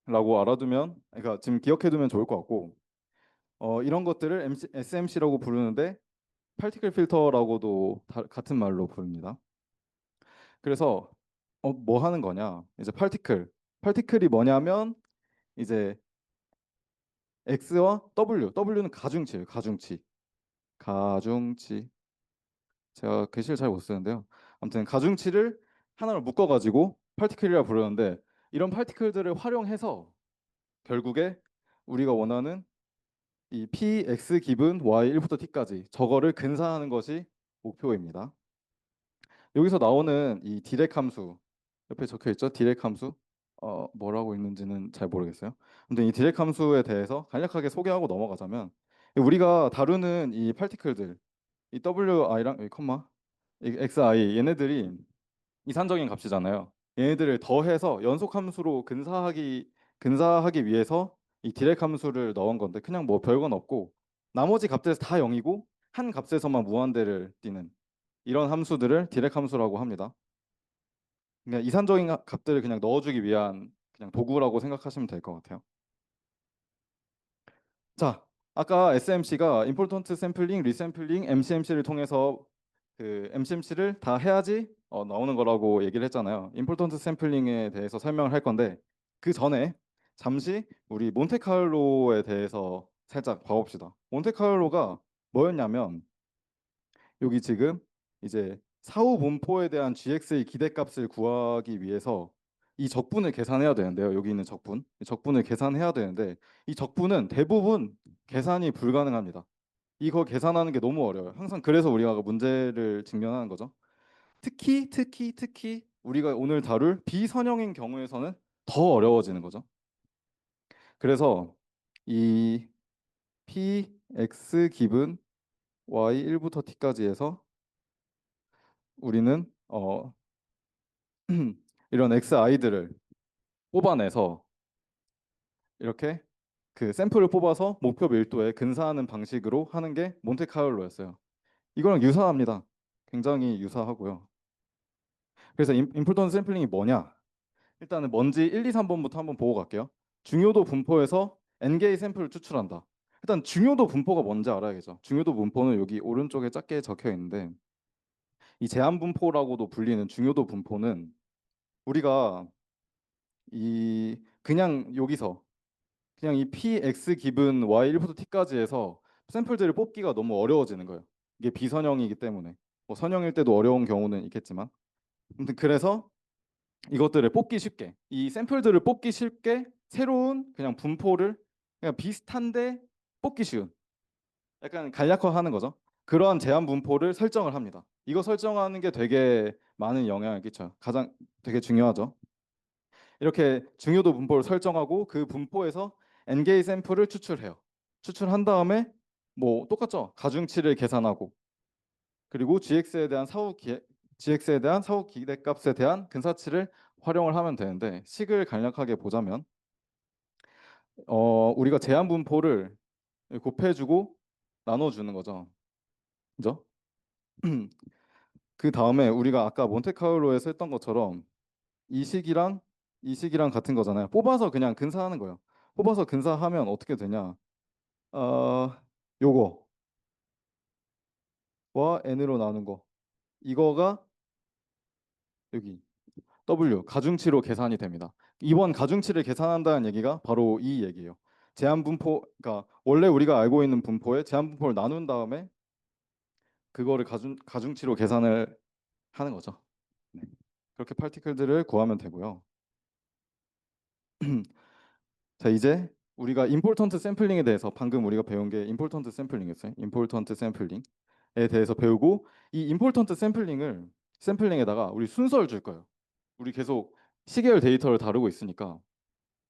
B: 라고 알아두면 그러니까 지금 기억해두면 좋을 것 같고 이런 것들을 SMC라고 부르는데 파티클 필터라고도 같은 말로 부릅니다. 그래서 뭐 하는 거냐? 이제 파티클이 뭐냐면 이제 X와 W는 가중치예요. 가중치. 제가 글씨를 잘 못 쓰는데요. 아무튼 가중치를 하나로 묶어가지고 파티클이라 부르는데 이런 파티클들을 활용해서 결국에 우리가 원하는 이 px 기분 y 1부터 t까지 저거를 근사하는 것이 목표입니다. 여기서 나오는 이 디렉 함수 옆에 적혀 있죠? 디렉 함수 뭐라고 있는지는 잘 모르겠어요. 근데 이 디렉 함수에 대해서 간략하게 소개하고 넘어가자면 우리가 다루는 이 파티클들 이 wi랑 이 컴마 이 xi 얘네들이 이산적인 값이잖아요. 얘네들을 더해서 연속 함수로 근사하기 위해서 이 디렉 함수를 넣은 건데 그냥 뭐 별건 없고 나머지 값들에서 다 0이고 한 값에서만 무한대를 띄는 이런 함수들을 디렉 함수라고 합니다. 그냥 이산적인 값들을 그냥 넣어주기 위한 그냥 도구라고 생각하시면 될 것 같아요. 자, 아까 SMC가 임포턴트 샘플링, 리샘플링, MCMC를 통해서 그 MCMC를 다 해야지 나오는 거라고 얘기를 했잖아요. 임포턴트 샘플링에 대해서 설명을 할 건데 그 전에 잠시 우리 몬테카를로에 대해서 살짝 봐봅시다. 몬테카를로가 뭐였냐면 여기 지금 이제 사후 분포에 대한 GX의 기대값을 구하기 위해서 이 적분을 계산해야 되는데요. 여기 있는 적분, 이 적분을 계산해야 되는데 이 적분은 대부분 계산이 불가능합니다. 이거 계산하는 게 너무 어려워요. 항상 그래서 우리가 문제를 직면하는 거죠. 특히 우리가 오늘 다룰 비선형인 경우에서는 더 어려워지는 거죠. 그래서 이 px 기분 y 1부터 t까지 해서 우리는 이런 xi들을 뽑아내서 이렇게 그 샘플을 뽑아서 목표 밀도에 근사하는 방식으로 하는 게 몬테카를로였어요. 이거랑 유사합니다. 굉장히 유사하고요. 그래서 임플턴트 샘플링이 뭐냐? 일단은 뭔지 1, 2, 3번부터 한번 보고 갈게요. 중요도 분포에서 n개의 샘플을 추출한다. 일단 중요도 분포가 뭔지 알아야겠죠. 중요도 분포는 여기 오른쪽에 작게 적혀 있는데 이 제한 분포라고도 불리는 중요도 분포는 우리가 이 그냥 여기서 그냥 이 px 기분 y 1부터 t까지 해서 샘플들을 뽑기가 너무 어려워지는 거예요. 이게 비선형이기 때문에 뭐 선형일 때도 어려운 경우는 있겠지만 아무튼 그래서 이것들을 뽑기 쉽게 이 샘플들을 뽑기 쉽게 새로운 그냥 분포를 그냥 비슷한데 뽑기 쉬운 약간 간략화하는 거죠. 그러한 제한 분포를 설정을 합니다. 이거 설정하는 게 되게 많은 영향을 끼쳐요. 가장 되게 중요하죠. 이렇게 중요도 분포를 설정하고 그 분포에서 n개의 샘플을 추출해요. 추출한 다음에 뭐 똑같죠. 가중치를 계산하고 그리고 GX에 대한 사후 기대값에 대한 근사치를 활용을 하면 되는데 식을 간략하게 보자면 우리가 제한 분포를 곱해주고 나눠주는 거죠. 그죠? 그 다음에 우리가 아까 몬테카를로에서 했던 것처럼 이 식이랑 이 식이랑 같은 거잖아요. 뽑아서 그냥 근사하는 거예요. 뽑아서 근사하면 어떻게 되냐? 어, 요거와 n으로 나눈 거. 이거가 여기 W 가중치로 계산이 됩니다. 이번 가중치를 계산한다는 얘기가 바로 이 얘기예요. 제한 분포, 그러니까 원래 우리가 알고 있는 분포에 제한 분포를 나눈 다음에 그거를 가중치로 계산을 하는 거죠. 네. 그렇게 파티클들을 구하면 되고요. 자, 이제 우리가 임포턴트 샘플링에 대해서 방금 우리가 배운 게 임포턴트 샘플링이었어요. 임포턴트 샘플링에 대해서 배우고 이 임포턴트 샘플링에다가 우리 순서를 줄 거예요. 우리 계속 시계열 데이터를 다루고 있으니까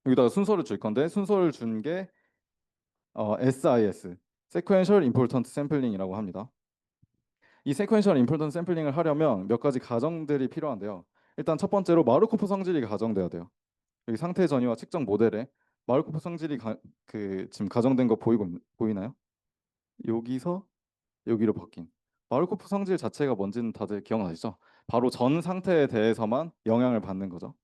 B: 여기다가 순서를 줄 건데 순서를 준 게 SIS, Sequential Important Sampling이라고 합니다. 이 Sequential Important Sampling을 하려면 몇 가지 가정들이 필요한데요. 일단 첫 번째로 마르코프 성질이 가정돼야 돼요. 여기 상태 전이와 측정 모델에 마르코프 성질이 지금 가정된 거 보이나요? 여기서 여기로 바뀐 마르코프 성질 자체가 뭔지는 다들 기억나시죠? 바로 전 상태에 대해서만 영향을 받는 거죠.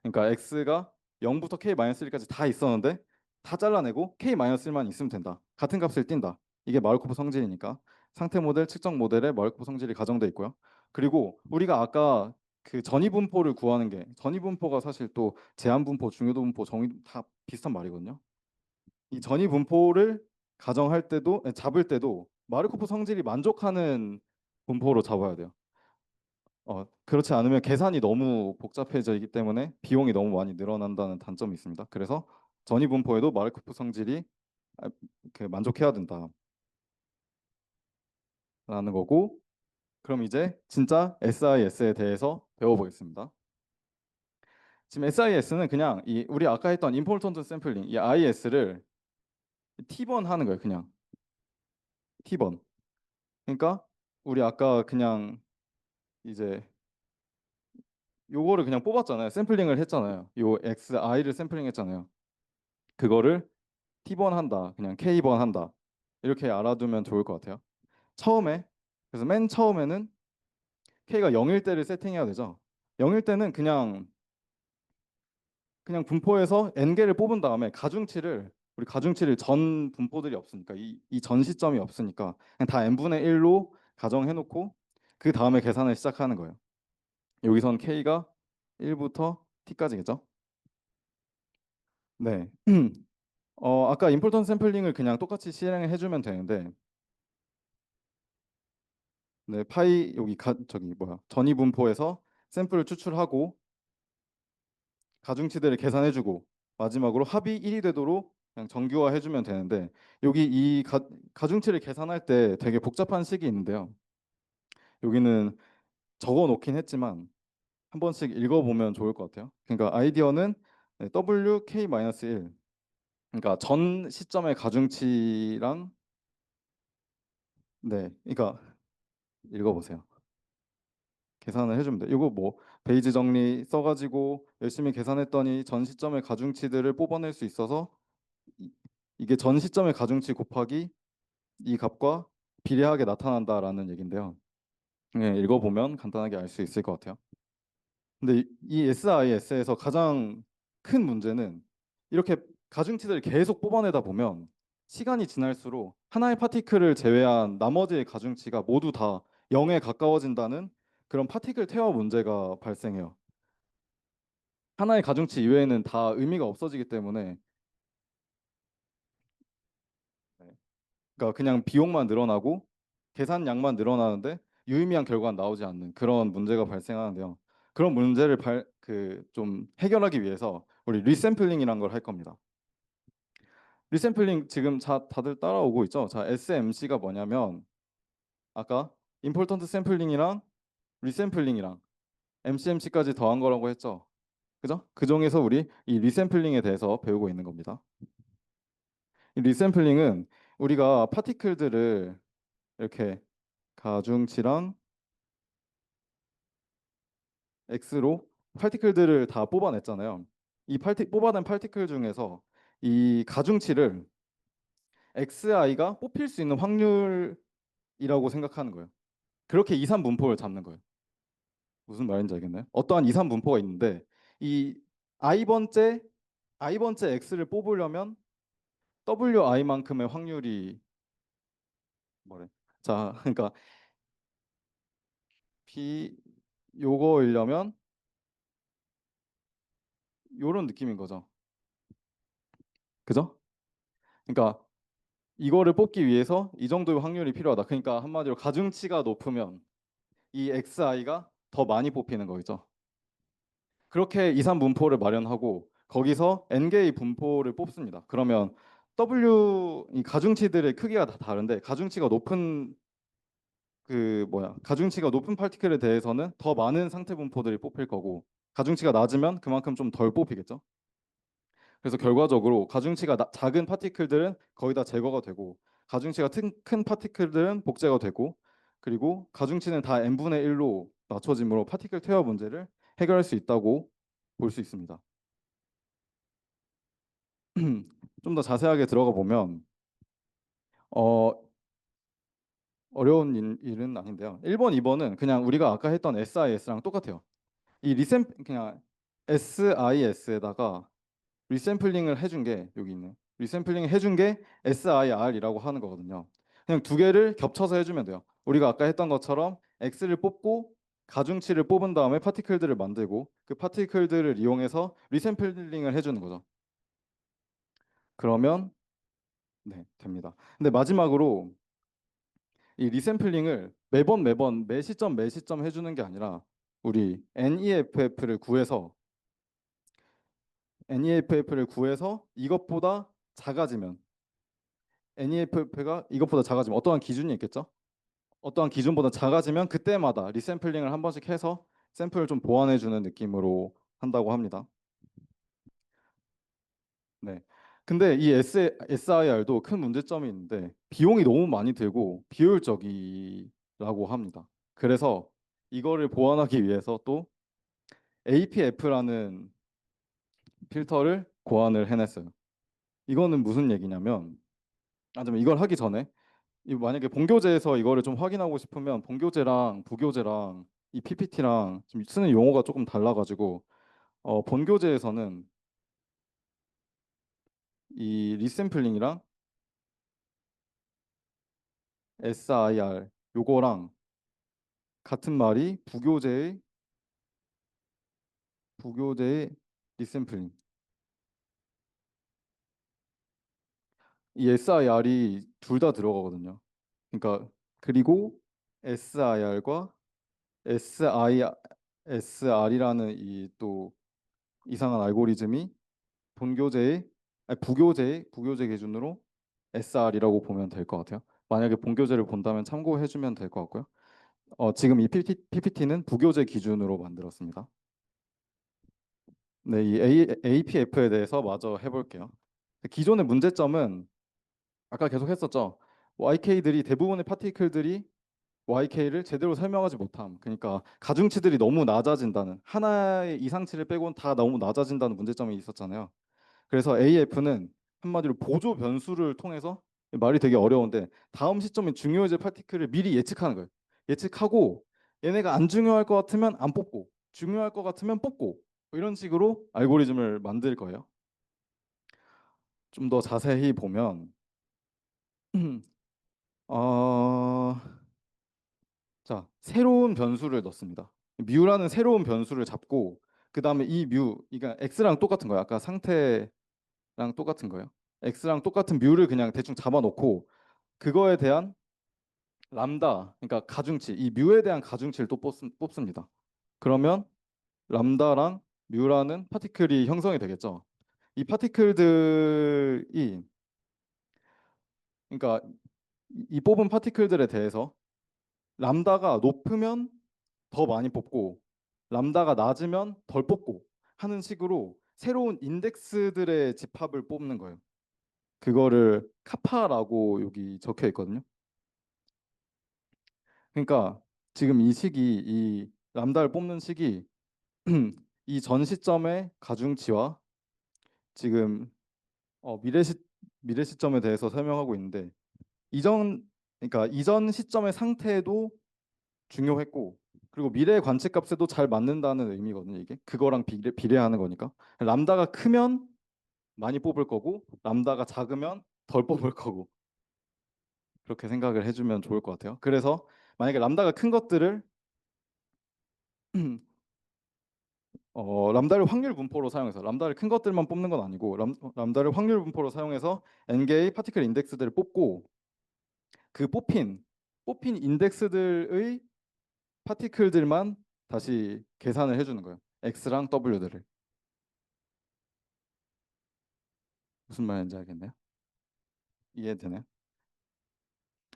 B: 그러니까 x가 0부터 k-1까지 다 있었는데 다 잘라내고 k-1만 있으면 된다. 같은 값을 띈다. 이게 마르코프 성질이니까 상태 모델, 측정 모델에 마르코프 성질이 가정돼 있고요. 그리고 우리가 아까 그 전위 분포를 구하는 게 전위 분포가 사실 또 제한 분포, 중요도 분포, 정의 다 비슷한 말이거든요. 이 전위 분포를 가정할 때도 잡을 때도 마르코프 성질이 만족하는 분포로 잡아야 돼요. 그렇지 않으면 계산이 너무 복잡해지기 때문에 비용이 너무 많이 늘어난다는 단점이 있습니다. 그래서 전위 분포에도 마르코프 성질이 아, 만족해야 된다라는 거고, 그럼 이제 진짜 SIS에 대해서 배워보겠습니다. 지금 SIS는 그냥 우리 아까 했던 임포턴트 샘플링 이 IS를 T번 하는 거예요. 그냥 T번. 그러니까 우리 아까 그냥 이제 요거를 그냥 뽑았잖아요. 샘플링을 했잖아요. 요 XI를 샘플링 했잖아요. 그거를 T번 한다, 그냥 K번 한다. 이렇게 알아두면 좋을 것 같아요. 처음에, 그래서 맨 처음에는 K가 0일 때를 세팅해야 되죠. 0일 때는 그냥 분포에서 N개를 뽑은 다음에 우리 가중치를 전 분포들이 없으니까 이 전 시점이 없으니까 그냥 다 N분의 1로 가정해놓고 그 다음에 계산을 시작하는 거예요. 여기선 K가 1부터 T까지겠죠? 네. 아까 임포턴트 샘플링을 그냥 똑같이 실행을 해주면 되는데, 네, 파이 여기 저기 뭐야 전위 분포에서 샘플을 추출하고 가중치들을 계산해주고 마지막으로 합이 1이 되도록 그냥 정규화해주면 되는데, 여기 이 가중치를 계산할 때 되게 복잡한 식이 있는데요. 여기는 적어 놓긴 했지만 한 번씩 읽어보면 좋을 것 같아요. 그러니까 아이디어는 WK-1, 그러니까 전 시점의 가중치랑, 네, 그러니까 읽어보세요. 계산을 해주면 돼. 이거 뭐 베이지 정리 써가지고 열심히 계산했더니 전 시점의 가중치들을 뽑아낼 수 있어서 이게 전 시점의 가중치 곱하기 이 값과 비례하게 나타난다라는 얘긴데요. 네, 읽어보면 간단하게 알 수 있을 것 같아요. 근데 이 SIS에서 가장 큰 문제는 이렇게 가중치들을 계속 뽑아내다 보면 시간이 지날수록 하나의 파티클을 제외한 나머지의 가중치가 모두 다 0에 가까워진다는 그런 파티클 퇴화 문제가 발생해요. 하나의 가중치 이외에는 다 의미가 없어지기 때문에, 네, 그러니까 그냥 비용만 늘어나고 계산량만 늘어나는데 유의미한 결과는 나오지 않는 그런 문제가 발생하는데요. 그런 문제를 좀 해결하기 위해서 우리 리샘플링이란 걸 할 겁니다. 리샘플링 지금 다들 따라오고 있죠? 자, SMC가 뭐냐면 아까 임포턴트 샘플링이랑 리샘플링이랑 MCMC까지 더한 거라고 했죠. 그죠? 그 중에서 우리 이 리샘플링에 대해서 배우고 있는 겁니다. 이 리샘플링은 우리가 파티클들을 이렇게 가중치랑 X로 파티클들을 다 뽑아냈잖아요. 뽑아낸 파티클 중에서 이 가중치를 XI가 뽑힐 수 있는 확률이라고 생각하는 거예요. 그렇게 이산 분포를 잡는 거예요. 무슨 말인지 알겠나요? 어떠한 이산 분포가 있는데 이 i번째 i번째 x를 뽑으려면 wi만큼의 확률이 뭐래? 자, 그러니까 b 요거이려면 요런 느낌인 거죠. 그죠? 그러니까 이거를 뽑기 위해서 이 정도의 확률이 필요하다. 그러니까 한마디로 가중치가 높으면 이 xi가 더 많이 뽑히는 거죠. 그렇게 이산 분포를 마련하고 거기서 n개의 분포를 뽑습니다. 그러면 이 가중치들의 크기가 다 다른데 가중치가 높은 파티클에 대해서는 더 많은 상태 분포들이 뽑힐 거고 가중치가 낮으면 그만큼 좀 덜 뽑히겠죠. 그래서 결과적으로 가중치가 작은 파티클들은 거의 다 제거가 되고 가중치가 큰 파티클들은 복제가 되고 그리고 가중치는 다 n분의 1로 낮춰짐으로 파티클 퇴화 문제를 해결할 수 있다고 볼 수 있습니다. 좀 더 자세하게 들어가 보면 어, 어려운 일은 아닌데요. 1번, 2번은 그냥 우리가 아까 했던 SIS랑 똑같아요. 이 리샘 그냥 SIS에다가 리샘플링을 해준 게 여기 있네. 리샘플링 해준 게 SIR이라고 하는 거거든요. 그냥 두 개를 겹쳐서 해주면 돼요. 우리가 아까 했던 것처럼 X를 뽑고 가중치를 뽑은 다음에 파티클들을 만들고 그 파티클들을 이용해서 리샘플링을 해주는 거죠. 그러면 네, 됩니다. 근데 마지막으로 이 리샘플링을 매번 매 시점 해주는 게 아니라 우리 NEFF를 구해서 이것보다 작아지면 NEFF가 이것보다 작아지면 어떠한 기준이 있겠죠? 어떠한 기준보다 작아지면 그때마다 리샘플링을 한 번씩 해서 샘플을 좀 보완해주는 느낌으로 한다고 합니다. 네. 근데 이 SIR도 큰 문제점이 있는데 비용이 너무 많이 들고 비효율적이라고 합니다. 그래서 이거를 보완하기 위해서 또 APF라는 필터를 고안을 해냈어요. 이거는 무슨 얘기냐면, 잠깐 이걸 하기 전에 만약에 본교재에서 이거를 좀 확인하고 싶으면 본교재랑 부교재랑 이 PPT랑 지금 쓰는 용어가 조금 달라가지고 본교재에서는 이 리샘플링이랑 SIR 요거랑 같은 말이 부교재의 리샘플링 이 SIR이 둘 다 들어가거든요. 그러니까 그리고 SIR과 SR이라는 이 또 이상한 알고리즘이 본교재의 아니 부교재 기준으로 SR이라고 보면 될 것 같아요. 만약에 본교재를 본다면 참고해주면 될 것 같고요. 지금 이 PPT는 부교재 기준으로 만들었습니다. 네, 이 APF에 대해서 마저 해볼게요. 기존의 문제점은 아까 계속 했었죠. YK들이 대부분의 파티클들이 YK를 제대로 설명하지 못함. 그러니까 가중치들이 너무 낮아진다는 하나의 이상치를 빼고는 다 너무 낮아진다는 문제점이 있었잖아요. 그래서 AF는 한마디로 보조 변수를 통해서 말이 되게 어려운데 다음 시점인 중요해질 파티클을 미리 예측하는 거예요. 예측하고 얘네가 안 중요할 것 같으면 안 뽑고 중요할 것 같으면 뽑고 뭐 이런 식으로 알고리즘을 만들 거예요. 좀 더 자세히 보면 어, 자, 새로운 변수를 넣습니다. 뮤라는 새로운 변수를 잡고 그 다음에 이 뮤, 그러니까 x랑 똑같은 거예요. 아까 상태랑 똑같은 거예요. x랑 똑같은 뮤를 그냥 대충 잡아놓고 그거에 대한 람다, 그러니까 가중치, 이 뮤에 대한 가중치를 또 뽑습니다. 그러면 람다랑 뮤라는 파티클이 형성이 되겠죠. 이 파티클들이, 그러니까 이 뽑은 파티클들에 대해서 람다가 높으면 더 많이 뽑고 람다가 낮으면 덜 뽑고 하는 식으로 새로운 인덱스들의 집합을 뽑는 거예요. 그거를 카파라고 여기 적혀 있거든요. 그러니까 지금 이 시기, 이 람다를 뽑는 시기, 이 전 시점의 가중치와 지금 미래 시점에 대해서 설명하고 있는데 이전 그러니까 이전 시점의 상태도 중요했고 그리고 미래 관측값에도 잘 맞는다는 의미거든요. 이게 그거랑 비례하는 거니까 람다가 크면 많이 뽑을 거고 람다가 작으면 덜 뽑을 거고 그렇게 생각을 해주면 좋을 것 같아요. 그래서 만약에 람다가 큰 것들을 람다를 확률 분포로 사용해서 람다를 큰 것들만 뽑는 건 아니고 람다를 확률 분포로 사용해서 n개의 파티클 인덱스들을 뽑고 그 뽑힌 인덱스들의 파티클들만 다시 계산을 해주는 거예요. x랑 w들을 무슨 말인지 알겠네요. 이해되나요?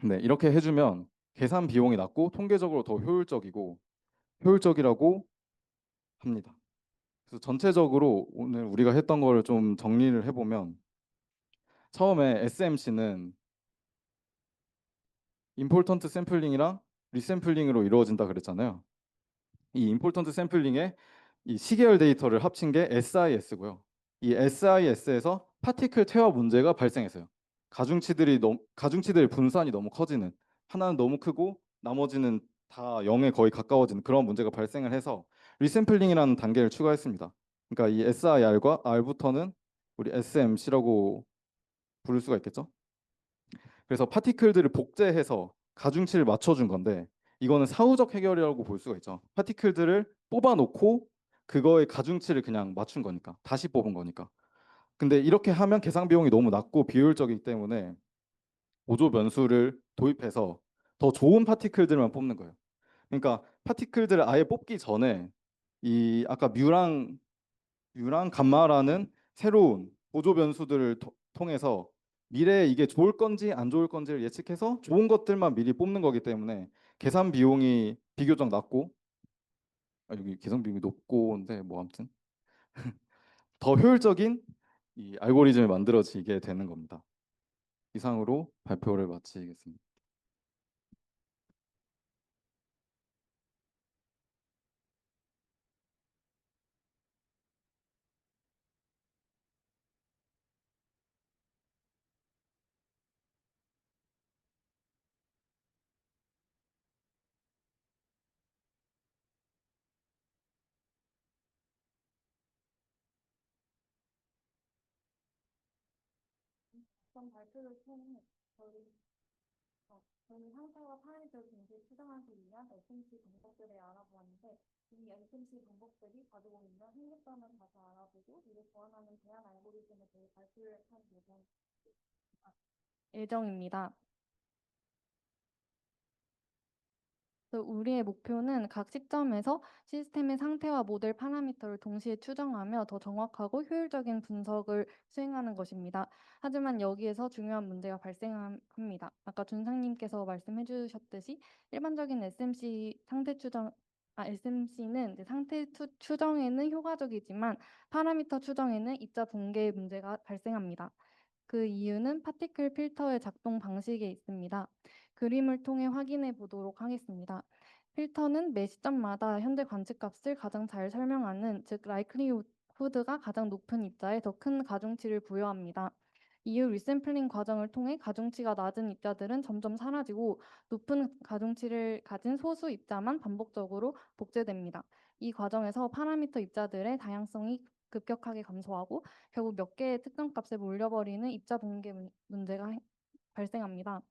B: 네, 이렇게 해주면 계산 비용이 낮고 통계적으로 더 효율적이라고 합니다. 그래서 전체적으로 오늘 우리가 했던 거를 좀 정리를 해보면 처음에 SMC는 임포턴트 샘플링이랑 리샘플링으로 이루어진다 그랬잖아요. 이 임포턴트 샘플링에 이 시계열 데이터를 합친 게 SIS고요. 이 SIS에서 파티클 퇴화 문제가 발생했어요. 가중치들의 분산이 너무 커지는, 하나는 너무 크고 나머지는 다 0에 거의 가까워지는 그런 문제가 발생을 해서 리샘플링이라는 단계를 추가했습니다. 그러니까 이 SIR과 R부터는 우리 SMC라고 부를 수가 있겠죠. 그래서 파티클들을 복제해서 가중치를 맞춰준 건데 이거는 사후적 해결이라고 볼 수가 있죠. 파티클들을 뽑아놓고 그거의 가중치를 그냥 맞춘 거니까 다시 뽑은 거니까. 근데 이렇게 하면 계산 비용이 너무 낮고 비효율적이기 때문에 보조 변수를 도입해서 더 좋은 파티클들만 뽑는 거예요. 그러니까 파티클들을 아예 뽑기 전에 이 아까 뮤랑 감마라는 새로운 보조 변수들을 통해서 미래에 이게 좋을 건지 안 좋을 건지를 예측해서 좋은 것들만 미리 뽑는 거기 때문에 계산 비용이 비교적 낮고 여기 계산 비용이 높고인데 뭐 아무튼 더 효율적인 이 알고리즘이 만들어지게 되는 겁니다. 이상으로 발표를 마치겠습니다.
C: 이번 발표를 통해 저희, 저희 상태와 파일을 동시에 추정하기 위한 SMC 방법들을 알아보았는데 이 SMC 방법들이 가지고 있는 한계점을 다시 알아보고 이를 보완하는 대안 알고리즘에 대해 발표를 할 예정입니다. 우리의 목표는 각 시점에서 시스템의 상태와 모델 파라미터를 동시에 추정하며 더 정확하고 효율적인 분석을 수행하는 것입니다. 하지만 여기에서 중요한 문제가 발생합니다. 아까 준상님께서 말씀해 주셨듯이 일반적인 SMC는 상태 추정에는 효과적이지만 파라미터 추정에는 입자 붕괴의 문제가 발생합니다. 그 이유는 파티클 필터의 작동 방식에 있습니다. 그림을 통해 확인해 보도록 하겠습니다. 필터는 매 시점마다 현재 관측값을 가장 잘 설명하는, 즉 라이클리후드가 가장 높은 입자에 더 큰 가중치를 부여합니다. 이후 리샘플링 과정을 통해 가중치가 낮은 입자들은 점점 사라지고 높은 가중치를 가진 소수 입자만 반복적으로 복제됩니다. 이 과정에서 파라미터 입자들의 다양성이 급격하게 감소하고 결국 몇 개의 특정 값에 몰려버리는 입자 붕괴 문제가 발생합니다.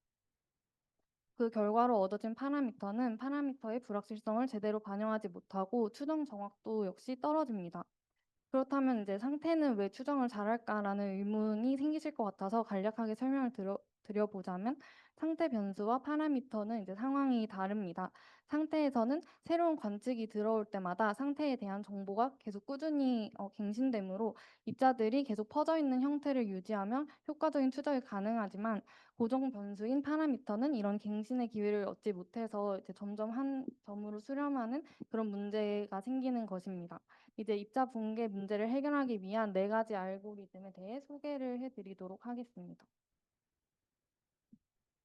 C: 그 결과로 얻어진 파라미터는 파라미터의 불확실성을 제대로 반영하지 못하고 추정 정확도 역시 떨어집니다. 그렇다면 이제 상태는 왜 추정을 잘할까라는 의문이 생기실 것 같아서 간략하게 설명을 드려보자면 상태 변수와 파라미터는 이제 상황이 다릅니다. 상태에서는 새로운 관측이 들어올 때마다 상태에 대한 정보가 계속 꾸준히 갱신되므로 입자들이 계속 퍼져 있는 형태를 유지하며 효과적인 추적이 가능하지만 고정 변수인 파라미터는 이런 갱신의 기회를 얻지 못해서 이제 점점 한 점으로 수렴하는 그런 문제가 생기는 것입니다. 이제 입자 붕괴 문제를 해결하기 위한 4가지 알고리즘에 대해 소개를 해드리도록 하겠습니다.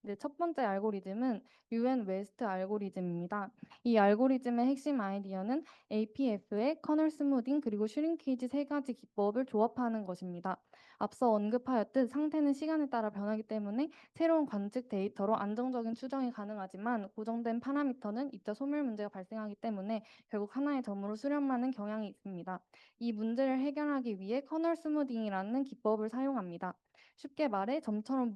C: 네, 첫 번째 알고리즘은 유엔 웨스트 알고리즘입니다. 이 알고리즘의 핵심 아이디어는 APF의 커널 스무딩 그리고 슈링케이지 3가지 기법을 조합하는 것입니다. 앞서 언급하였듯 상태는 시간에 따라 변하기 때문에 새로운 관측 데이터로 안정적인 추정이 가능하지만 고정된 파라미터는 입자 소멸 문제가 발생하기 때문에 결국 하나의 점으로 수렴하는 경향이 있습니다. 이 문제를 해결하기 위해 커널 스무딩이라는 기법을 사용합니다. 쉽게 말해 점처럼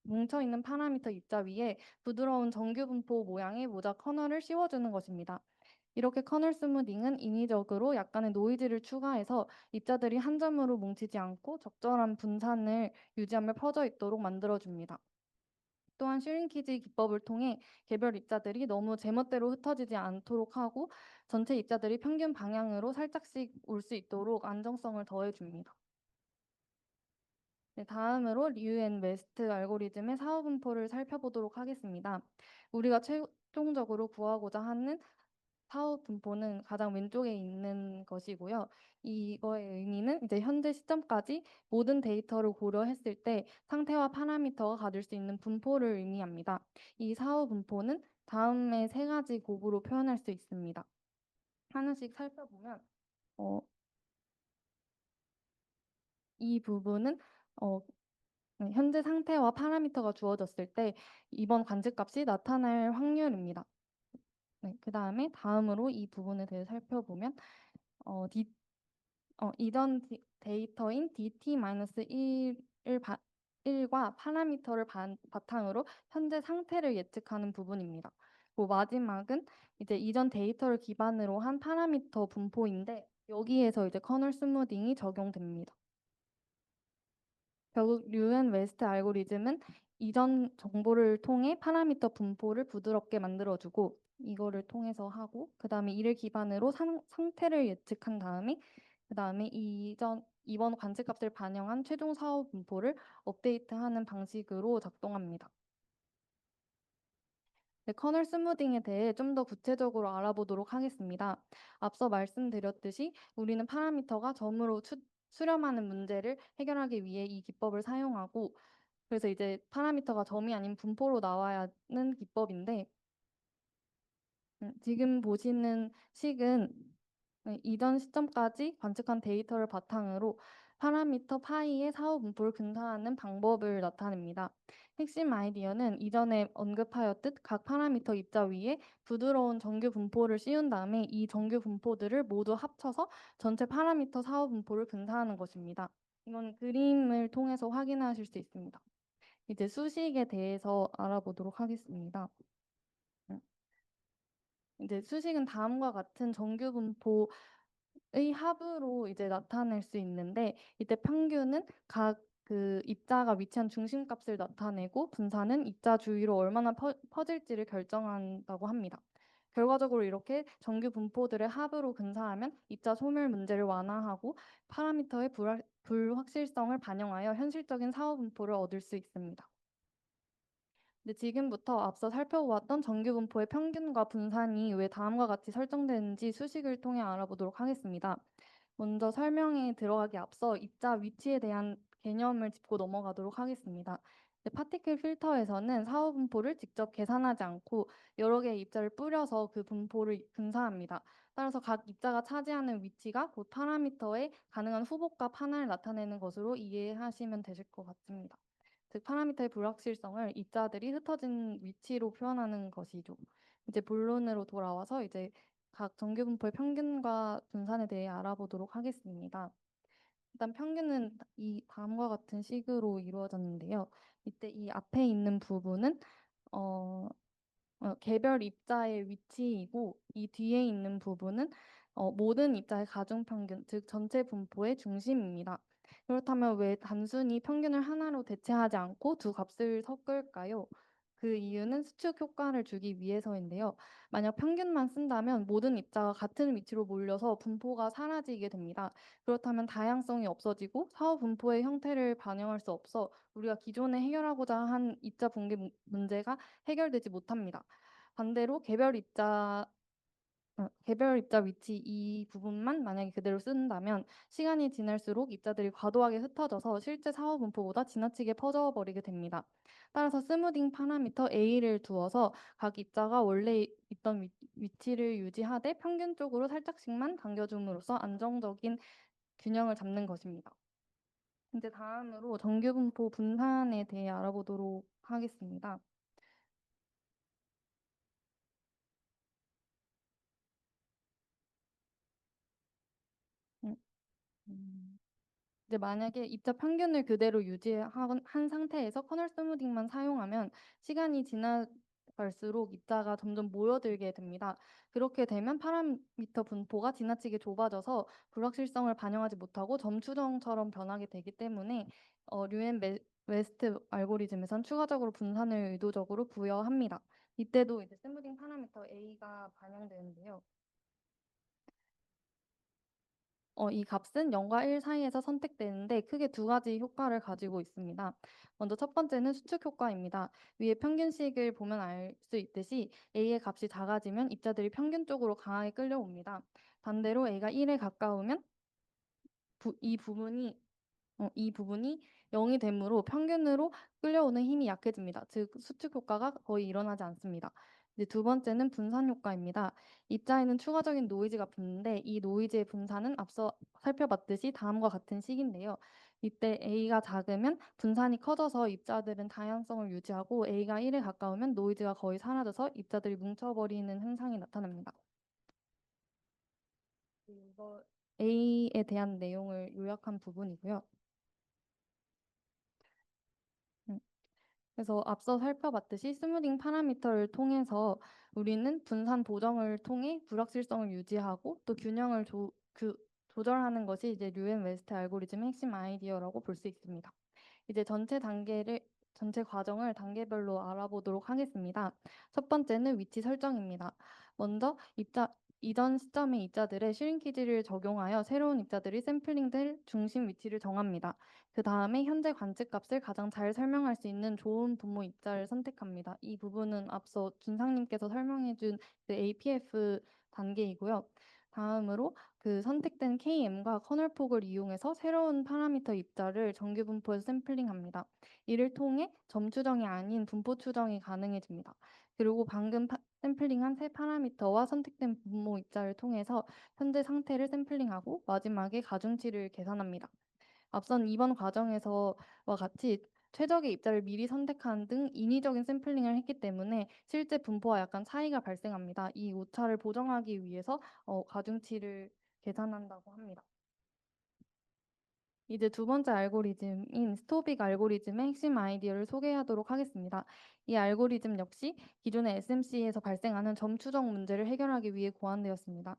C: 뭉쳐있는 파라미터 입자 위에 부드러운 정규 분포 모양의 모자 커널을 씌워주는 것입니다. 이렇게 커널 스무딩은 인위적으로 약간의 노이즈를 추가해서 입자들이 한 점으로 뭉치지 않고 적절한 분산을 유지하며 퍼져 있도록 만들어줍니다. 또한 슈링키지 기법을 통해 개별 입자들이 너무 제멋대로 흩어지지 않도록 하고 전체 입자들이 평균 방향으로 살짝씩 올 수 있도록 안정성을 더해줍니다. 네, 다음으로 리우 앤 웨스트 알고리즘의 사후 분포를 살펴보도록 하겠습니다. 우리가 최종적으로 구하고자 하는 사후 분포는 가장 왼쪽에 있는 것이고요. 이거의 의미는 이제 현재 시점까지 모든 데이터를 고려했을 때 상태와 파라미터가 가질 수 있는 분포를 의미합니다. 이 사후 분포는 다음의 세 가지 곱으로 표현할 수 있습니다. 하나씩 살펴보면 이 부분은 현재 상태와 파라미터가 주어졌을 때 이번 관측값이 나타날 확률입니다. 네, 그 다음으로 이 부분에 대해 살펴보면 이전 데이터인 dt-1과 파라미터를 바탕으로 현재 상태를 예측하는 부분입니다. 그리고 마지막은 이제 이전 데이터를 기반으로 한 파라미터 분포인데 여기에서 이제 커널 스무딩이 적용됩니다. 결국 류엔 웨스트 알고리즘은 이전 정보를 통해 파라미터 분포를 부드럽게 만들어주고 이거를 통해서 하고 그 다음에 이를 기반으로 상태를 예측한 다음에 그 다음에 이번 관측값을 반영한 최종 사후 분포를 업데이트하는 방식으로 작동합니다. 네, 커널 스무딩에 대해 좀 더 구체적으로 알아보도록 하겠습니다. 앞서 말씀드렸듯이 우리는 파라미터가 점으로 수렴하는 문제를 해결하기 위해 이 기법을 사용하고 그래서 이제 파라미터가 점이 아닌 분포로 나와야 하는 기법인데 지금 보시는 식은 이전 시점까지 관측한 데이터를 바탕으로 파라미터 파이의 사후 분포를 근사하는 방법을 나타냅니다. 핵심 아이디어는 이전에 언급하였듯 각 파라미터 입자 위에 부드러운 정규 분포를 씌운 다음에 이 정규 분포들을 모두 합쳐서 전체 파라미터 사후 분포를 근사하는 것입니다. 이건 그림을 통해서 확인하실 수 있습니다. 이제 수식에 대해서 알아보도록 하겠습니다. 이제 수식은 다음과 같은 정규 분포의 합으로 이제 나타낼 수 있는데 이때 평균은 각 그 입자가 위치한 중심값을 나타내고 분산은 입자 주위로 얼마나 퍼질지를 결정한다고 합니다. 결과적으로 이렇게 정규 분포들의 합으로 근사하면 입자 소멸 문제를 완화하고 파라미터의 불확실성을 반영하여 현실적인 사후 분포를 얻을 수 있습니다. 근데 지금부터 앞서 살펴보았던 정규 분포의 평균과 분산이 왜 다음과 같이 설정되는지 수식을 통해 알아보도록 하겠습니다. 먼저 설명에 들어가기 앞서 입자 위치에 대한 개념을 짚고 넘어가도록 하겠습니다. 파티클 필터에서는 사후 분포를 직접 계산하지 않고 여러 개의 입자를 뿌려서 그 분포를 근사합니다. 따라서 각 입자가 차지하는 위치가 곧 파라미터의 가능한 후보값 하나를 나타내는 것으로 이해하시면 되실 것 같습니다. 즉 파라미터의 불확실성을 입자들이 흩어진 위치로 표현하는 것이죠. 이제 본론으로 돌아와서 이제 각 정규 분포의 평균과 분산에 대해 알아보도록 하겠습니다. 일단 평균은 이 다음과 같은 식으로 이루어졌는데요. 이때 이 앞에 있는 부분은 개별 입자의 위치이고 이 뒤에 있는 부분은 모든 입자의 가중평균, 즉 전체 분포의 중심입니다. 그렇다면 왜 단순히 평균을 하나로 대체하지 않고 두 값을 섞을까요? 그 이유는 수축 효과를 주기 위해서인데요. 만약 평균만 쓴다면 모든 입자가 같은 위치로 몰려서 분포가 사라지게 됩니다. 그렇다면 다양성이 없어지고 사후 분포의 형태를 반영할 수 없어 우리가 기존에 해결하고자 한 입자 붕괴 문제가 해결되지 못합니다. 반대로 개별 입자 위치 이 부분만 만약에 그대로 쓴다면 시간이 지날수록 입자들이 과도하게 흩어져서 실제 사후 분포보다 지나치게 퍼져버리게 됩니다. 따라서 스무딩 파라미터 A를 두어서 각 입자가 원래 있던 위치를 유지하되 평균적으로 살짝씩만 당겨줌으로써 안정적인 균형을 잡는 것입니다. 이제 다음으로 정규 분포 분산에 대해 알아보도록 하겠습니다. 음, 이제 만약에 입자 평균을 그대로 유지한 상태에서 커널 스무딩만 사용하면 시간이 지나갈수록 입자가 점점 모여들게 됩니다. 그렇게 되면 파라미터 분포가 지나치게 좁아져서 불확실성을 반영하지 못하고 점추정처럼 변하게 되기 때문에 류엔 웨스트 알고리즘에선 추가적으로 분산을 의도적으로 부여합니다. 이때도 이제 스무딩 파라미터 A가 반영되는데요. 이 값은 0과 1 사이에서 선택되는데 크게 두 가지 효과를 가지고 있습니다. 먼저 첫 번째는 수축 효과입니다. 위에 평균식을 보면 알 수 있듯이 A의 값이 작아지면 입자들이 평균 쪽으로 강하게 끌려옵니다. 반대로 A가 1에 가까우면 이 부분이 0이 되므로 평균으로 끌려오는 힘이 약해집니다. 즉 수축 효과가 거의 일어나지 않습니다. 이제 두 번째는 분산 효과입니다. 입자에는 추가적인 노이즈가 붙는데 이 노이즈의 분산은 앞서 살펴봤듯이 다음과 같은 식인데요. 이때 A가 작으면 분산이 커져서 입자들은 다양성을 유지하고 A가 1에 가까우면 노이즈가 거의 사라져서 입자들이 뭉쳐버리는 현상이 나타납니다. 이거 A에 대한 내용을 요약한 부분이고요. 음, 그래서 앞서 살펴봤듯이 스무딩 파라미터를 통해서 우리는 분산 보정을 통해 불확실성을 유지하고 또 균형을 조절하는 것이 이제 류엔 웨스트 알고리즘의 핵심 아이디어라고 볼 수 있습니다. 이제 전체 과정을 단계별로 알아보도록 하겠습니다. 첫 번째는 위치 설정입니다. 먼저 이전 시점의 입자들의 슈링키지를 적용하여 새로운 입자들이 샘플링될 중심 위치를 정합니다. 그 다음에 현재 관측값을 가장 잘 설명할 수 있는 좋은 분모 입자를 선택합니다. 이 부분은 앞서 준상님께서 설명해준 그 APF 단계이고요. 다음으로 그 선택된 KM과 커널폭을 이용해서 새로운 파라미터 입자를 정규 분포에서 샘플링합니다. 이를 통해 점 추정이 아닌 분포 추정이 가능해집니다. 그리고 방금 샘플링한 새 파라미터와 선택된 분모 입자를 통해서 현재 상태를 샘플링하고 마지막에 가중치를 계산합니다. 앞선 이번 과정에서와 같이 최적의 입자를 미리 선택하는 등 인위적인 샘플링을 했기 때문에 실제 분포와 약간 차이가 발생합니다. 이 오차를 보정하기 위해서 가중치를 계산한다고 합니다. 이제 두 번째 알고리즘인 스토빅 알고리즘의 핵심 아이디어를 소개하도록 하겠습니다. 이 알고리즘 역시 기존의 SMC에서 발생하는 점 추정 문제를 해결하기 위해 고안되었습니다.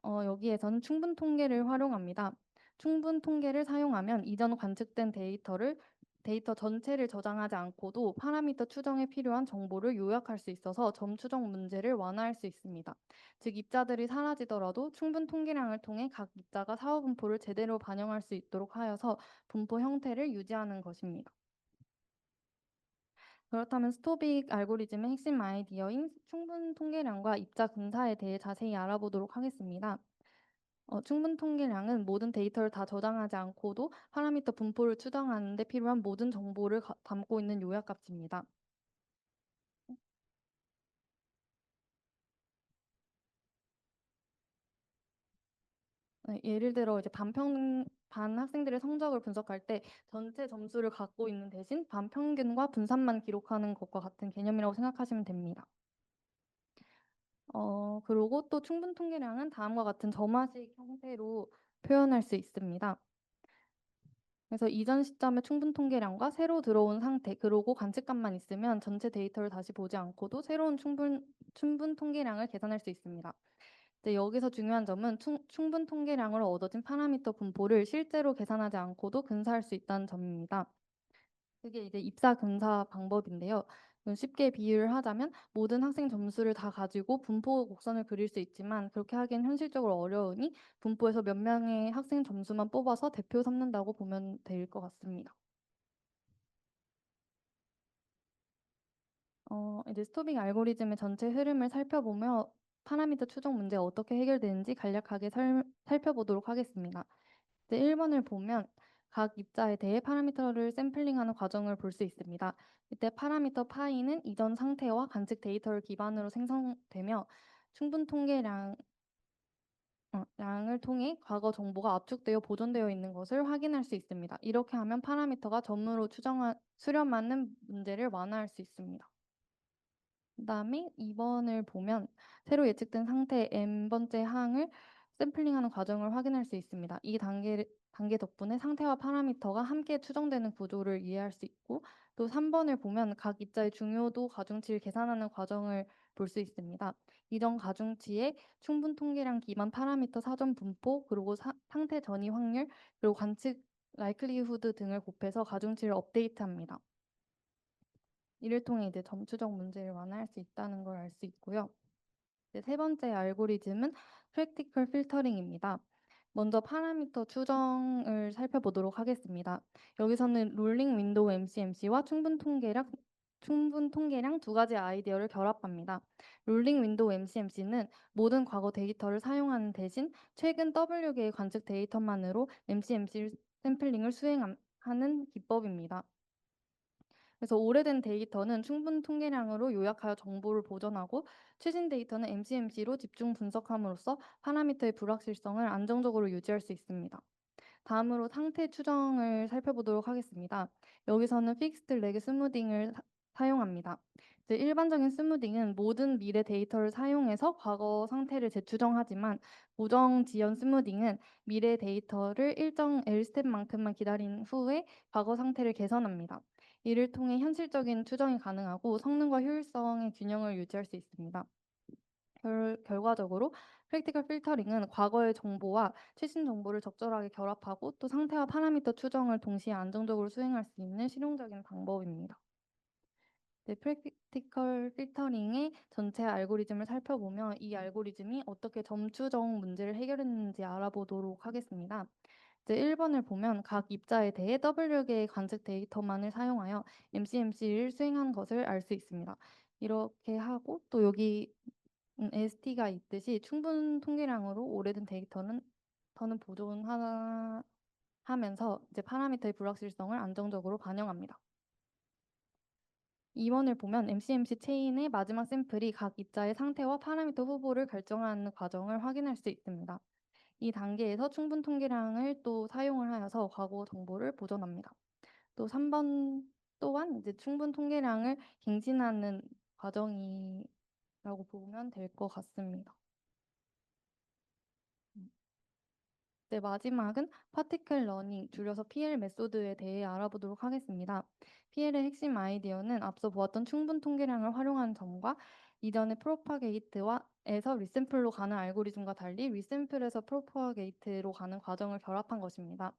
C: 여기에서는 충분 통계를 활용합니다. 충분 통계를 사용하면 이전 관측된 데이터 전체를 저장하지 않고도 파라미터 추정에 필요한 정보를 요약할 수 있어서 점 추정 문제를 완화할 수 있습니다. 즉 입자들이 사라지더라도 충분 통계량을 통해 각 입자가 사후 분포를 제대로 반영할 수 있도록 하여서 분포 형태를 유지하는 것입니다. 그렇다면 스토빅 알고리즘의 핵심 아이디어인 충분 통계량과 입자 근사에 대해 자세히 알아보도록 하겠습니다. 충분 통계량은 모든 데이터를 다 저장하지 않고도 파라미터 분포를 추정하는 데 필요한 모든 정보를 담고 있는 요약값입니다. 네, 예를 들어 이제 반 학생들의 성적을 분석할 때 전체 점수를 갖고 있는 대신 반 평균과 분산만 기록하는 것과 같은 개념이라고 생각하시면 됩니다. 그리고 또 충분 통계량은 다음과 같은 점화식 형태로 표현할 수 있습니다. 그래서 이전 시점의 충분 통계량과 새로 들어온 상태, 그리고 관측값만 있으면 전체 데이터를 다시 보지 않고도 새로운 충분 통계량을 계산할 수 있습니다. 네, 여기서 중요한 점은 충분 통계량으로 얻어진 파라미터 분포를 실제로 계산하지 않고도 근사할 수 있다는 점입니다. 그게 이제 입사 근사 방법인데요. 쉽게 비유를 하자면 모든 학생 점수를 다 가지고 분포 곡선을 그릴 수 있지만 그렇게 하기엔 현실적으로 어려우니 분포에서 몇 명의 학생 점수만 뽑아서 대표 삼는다고 보면 될 것 같습니다. 이제 스토빅 알고리즘의 전체 흐름을 살펴보며 파라미터 추정 문제가 어떻게 해결되는지 간략하게 살펴보도록 하겠습니다. 이제 1번을 보면 각 입자에 대해 파라미터를 샘플링하는 과정을 볼 수 있습니다. 이때 파라미터 파이는 이전 상태와 관측 데이터를 기반으로 생성되며 충분 통계량을 통해 과거 정보가 압축되어 보존되어 있는 것을 확인할 수 있습니다. 이렇게 하면 파라미터가 점으로 수렴하는 문제를 완화할 수 있습니다. 그다음에 2번을 보면 새로 예측된 상태의 n번째 항을 샘플링하는 과정을 확인할 수 있습니다. 이 단계 덕분에 상태와 파라미터가 함께 추정되는 구조를 이해할 수 있고 또 3번을 보면 각 입자의 중요도 가중치를 계산하는 과정을 볼 수 있습니다. 이전 가중치에 충분 통계량 기반 파라미터 사전 분포 그리고 상태 전이 확률 그리고 관측 라이클리후드 등을 곱해서 가중치를 업데이트합니다. 이를 통해 이제 점 추정 문제를 완화할 수 있다는 걸 알 수 있고요. 이제 세 번째 알고리즘은 프랙티컬 필터링입니다. 먼저 파라미터 추정을 살펴보도록 하겠습니다. 여기서는 롤링 윈도우 MCMC와 충분 통계량 두 가지 아이디어를 결합합니다. 롤링 윈도우 MCMC는 모든 과거 데이터를 사용하는 대신 최근 W계의 관측 데이터만으로 MCMC 샘플링을 수행하는 기법입니다. 그래서 오래된 데이터는 충분 통계량으로 요약하여 정보를 보존하고 최신 데이터는 MCMC로 집중 분석함으로써 파라미터의 불확실성을 안정적으로 유지할 수 있습니다. 다음으로 상태 추정을 살펴보도록 하겠습니다. 여기서는 픽스드 레그 스무딩을 사용합니다. 이제 일반적인 스무딩은 모든 미래 데이터를 사용해서 과거 상태를 재추정하지만 고정 지연 스무딩은 미래 데이터를 일정 L스텝만큼만 기다린 후에 과거 상태를 개선합니다. 이를 통해 현실적인 추정이 가능하고 성능과 효율성의 균형을 유지할 수 있습니다. 결과적으로 프랙티컬 필터링은 과거의 정보와 최신 정보를 적절하게 결합하고 또 상태와 파라미터 추정을 동시에 안정적으로 수행할 수 있는 실용적인 방법입니다. 네, 프랙티컬 필터링의 전체 알고리즘을 살펴보며 이 알고리즘이 어떻게 점추정 문제를 해결했는지 알아보도록 하겠습니다. 이제 1번을 보면 각 입자에 대해 W개의 관측 데이터만을 사용하여 MCMC를 수행한 것을 알 수 있습니다. 이렇게 하고 또 여기 ST가 있듯이 충분 통계량으로 오래된 데이터는 보존하면서 이제 파라미터의 불확실성을 안정적으로 반영합니다. 2번을 보면 MCMC 체인의 마지막 샘플이 각 입자의 상태와 파라미터 후보를 결정하는 과정을 확인할 수 있습니다. 이 단계에서 충분 통계량을 또 사용을 하여서 과거 정보를 보존합니다. 또 3번 또한 이제 충분 통계량을 갱신하는 과정이라고 보면 될 것 같습니다. 네, 마지막은 파티클 러닝, 줄여서 PL 메소드에 대해 알아보도록 하겠습니다. PL의 핵심 아이디어는 앞서 보았던 충분 통계량을 활용하는 점과 이전의 프로파게이트에서 리샘플로 가는 알고리즘과 달리 리샘플에서 프로파게이트로 가는 과정을 결합한 것입니다.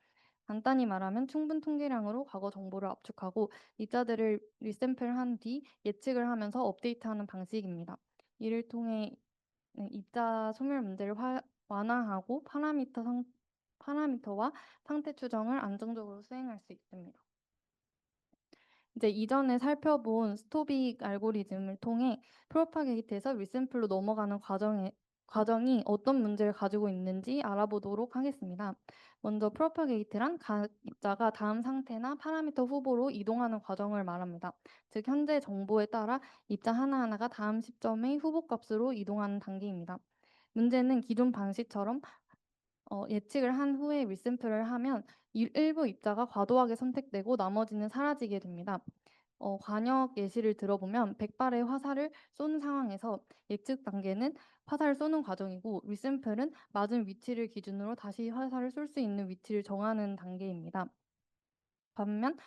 C: 간단히 말하면 충분 통계량으로 과거 정보를 압축하고 입자들을 리샘플한 뒤 예측을 하면서 업데이트하는 방식입니다. 이를 통해 입자 소멸 문제를 완화하고 파라미터와 상태 추정을 안정적으로 수행할 수 있습니다. 이제 이전에 살펴본 스토빅 알고리즘을 통해 프로파게이트에서 리샘플로 넘어가는 과정이 어떤 문제를 가지고 있는지 알아보도록 하겠습니다. 먼저 프로파게이트란 각 입자가 다음 상태나 파라미터 후보로 이동하는 과정을 말합니다. 즉 현재 정보에 따라 입자 하나하나가 다음 시점의 후보값으로 이동하는 단계입니다. 문제는 기존 방식처럼 예측을 한 후에 리샘플을 하면 일부 입자가 과도하게 선택되고 나머지는 사라지게 됩니다. 관역 예시를 들어보면 100발의 화살을 쏜 상황에서 예측 단계는 화살을 쏘는 과정이고 리샘플은 맞은 위치를 기준으로 다시 화살을 쏠 수 있는 위치를 정하는 단계입니다. 반면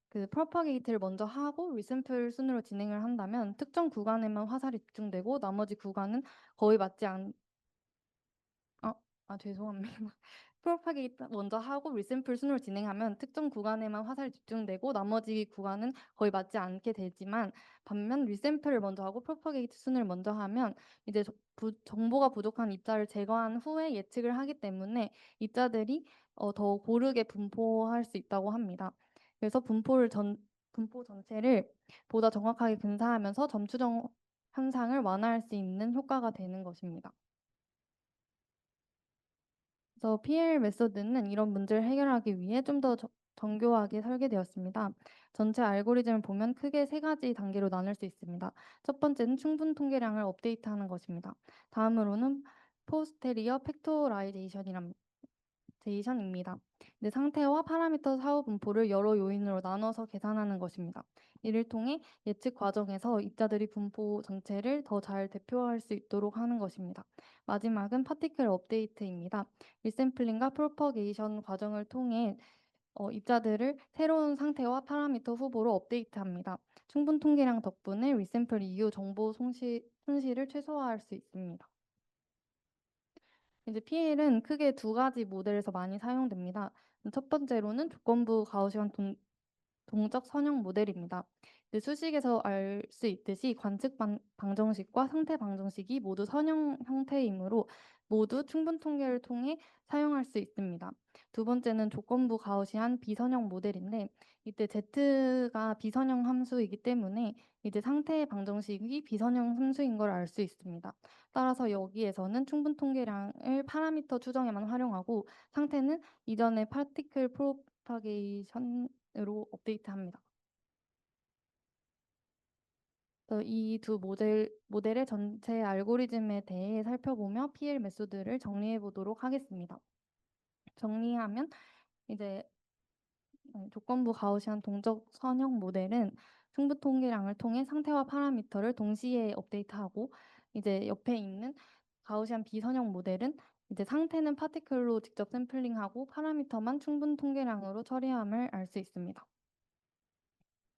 C: 그 프로파게이트를 먼저 하고 리샘플 순으로 진행을 한다면 특정 구간에만 화살이 집중되고 나머지 구간은 거의 맞지 않 죄송합니다. 프로파게이트 먼저 하고 리샘플 순으로 진행하면 특정 구간에만 화살이 집중되고 나머지 구간은 거의 맞지 않게 되지만 반면 리샘플을 먼저 하고 프로파게이트 순을 먼저 하면 이제 정보가 부족한 입자를 제거한 후에 예측을 하기 때문에 입자들이 더 고르게 분포할 수 있다고 합니다. 그래서 분포 전체를 보다 정확하게 근사하면서 점추정 현상을 완화할 수 있는 효과가 되는 것입니다. 그래서 PL 메소드는 이런 문제를 해결하기 위해 좀 더 정교하게 설계되었습니다. 전체 알고리즘을 보면 크게 세 가지 단계로 나눌 수 있습니다. 첫 번째는 충분 통계량을 업데이트하는 것입니다. 다음으로는 포스테리어 팩토라이제이션입니다. 상태와 파라미터 사후 분포를 여러 요인으로 나눠서 계산하는 것입니다. 이를 통해 예측 과정에서 입자들이 분포 전체를 더 잘 대표할 수 있도록 하는 것입니다. 마지막은 파티클 업데이트입니다. 리샘플링과 프로퍼게이션 과정을 통해 입자들을 새로운 상태와 파라미터 후보로 업데이트합니다. 충분 통계량 덕분에 리샘플 이후 정보 손실을 최소화할 수 있습니다. 이제 PL은 크게 두 가지 모델에서 많이 사용됩니다. 첫 번째로는 조건부 가우시안 동적 선형 모델입니다. 네, 수식에서 알 수 있듯이 관측 방정식과 상태 방정식이 모두 선형 형태이므로 모두 충분 통계를 통해 사용할 수 있습니다. 두 번째는 조건부 가우시안 비선형 모델인데 이때 Z가 비선형 함수이기 때문에 이제 상태 방정식이 비선형 함수인 걸 알 수 있습니다. 따라서 여기에서는 충분 통계량을 파라미터 추정에만 활용하고 상태는 이전의 파티클 프로파게이션으로 업데이트합니다. 이 두 모델의 전체 알고리즘에 대해 살펴보며 PL 메소드를 정리해 보도록 하겠습니다. 정리하면 이제 조건부 가우시안 동적 선형 모델은 충분 통계량을 통해 상태와 파라미터를 동시에 업데이트하고 이제 옆에 있는 가우시안 비선형 모델은 이제 상태는 파티클로 직접 샘플링하고 파라미터만 충분 통계량으로 처리함을 알 수 있습니다.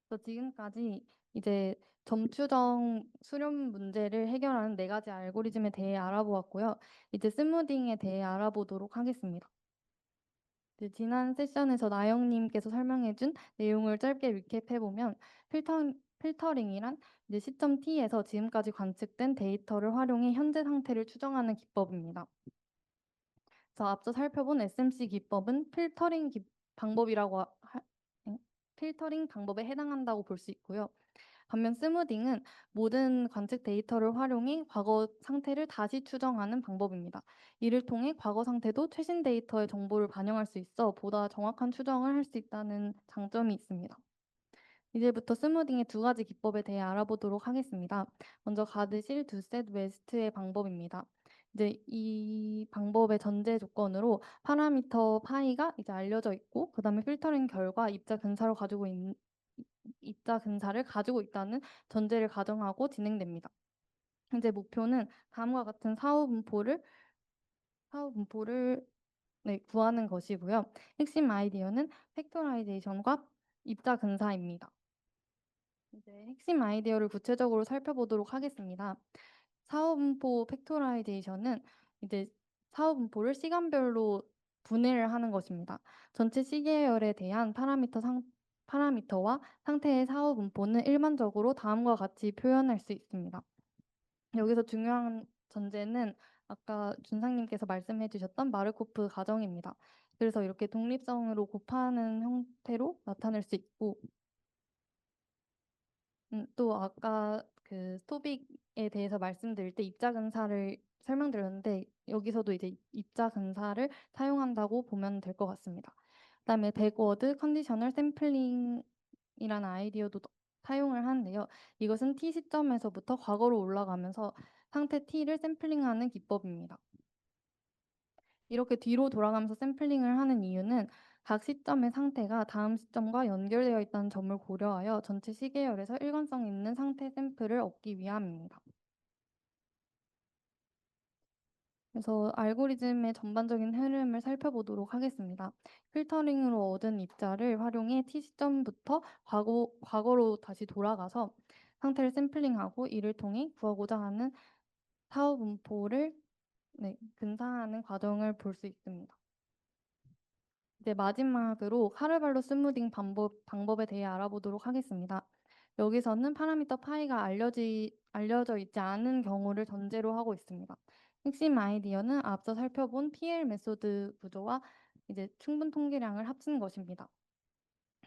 C: 그래서 지금까지 이제 점추정 수렴 문제를 해결하는 4가지 알고리즘에 대해 알아보았고요. 이제 스무딩에 대해 알아보도록 하겠습니다. 지난 세션에서 나영님께서 설명해준 내용을 짧게 리캡해보면 필터링이란 이제 시점 t에서 지금까지 관측된 데이터를 활용해 현재 상태를 추정하는 기법입니다. 그래서 앞서 살펴본 SMC 기법은 방법이라고 필터링 방법에 해당한다고 볼 수 있고요. 반면 스무딩은 모든 관측 데이터를 활용해 과거 상태를 다시 추정하는 방법입니다. 이를 통해 과거 상태도 최신 데이터의 정보를 반영할 수 있어 보다 정확한 추정을 할 수 있다는 장점이 있습니다. 이제부터 스무딩의 2가지 기법에 대해 알아보도록 하겠습니다. 먼저 가드실 두셋 웨스트의 방법입니다. 이제 이 방법의 전제 조건으로 파라미터 파이가 이제 알려져 있고 그다음에 필터링 결과 입자 근사를 가지고 있다는 전제를 가정하고 진행됩니다. 이제 목표는 다음과 같은 사후 분포를 구하는 것이고요. 핵심 아이디어는 팩토라이제이션과 입자 근사입니다. 이제 핵심 아이디어를 구체적으로 살펴보도록 하겠습니다. 사후분포 팩토라이제이션은 이제 사후분포를 시간별로 분해를 하는 것입니다. 전체 시계열에 대한 파라미터와 상태의 사후분포는 일반적으로 다음과 같이 표현할 수 있습니다. 여기서 중요한 전제는 아까 준상님께서 말씀해 주셨던 마르코프 가정입니다. 그래서 이렇게 독립성으로 곱하는 형태로 나타낼 수 있고 또 아까 그 스토빅에 대해서 말씀드릴 때 입자 근사를 설명드렸는데 여기서도 이제 입자 근사를 사용한다고 보면 될 것 같습니다. 그다음에 백워드 컨디셔널 샘플링이라는 아이디어도 사용을 하는데요. 이것은 t 시점에서부터 과거로 올라가면서 상태 t를 샘플링하는 기법입니다. 이렇게 뒤로 돌아가면서 샘플링을 하는 이유는 각 시점의 상태가 다음 시점과 연결되어 있다는 점을 고려하여 전체 시계열에서 일관성 있는 상태 샘플을 얻기 위함입니다. 그래서 알고리즘의 전반적인 흐름을 살펴보도록 하겠습니다. 필터링으로 얻은 입자를 활용해 t 시점부터 과거로 다시 돌아가서 상태를 샘플링하고 이를 통해 구하고자 하는 사후 분포를 근사하는 과정을 볼 수 있습니다. 이제 마지막으로 카르발로 스무딩 방법에 대해 알아보도록 하겠습니다. 여기서는 파라미터 파이가 알려져 있지 않은 경우를 전제로 하고 있습니다. 핵심 아이디어는 앞서 살펴본 PL 메소드 구조와 이제 충분 통계량을 합친 것입니다.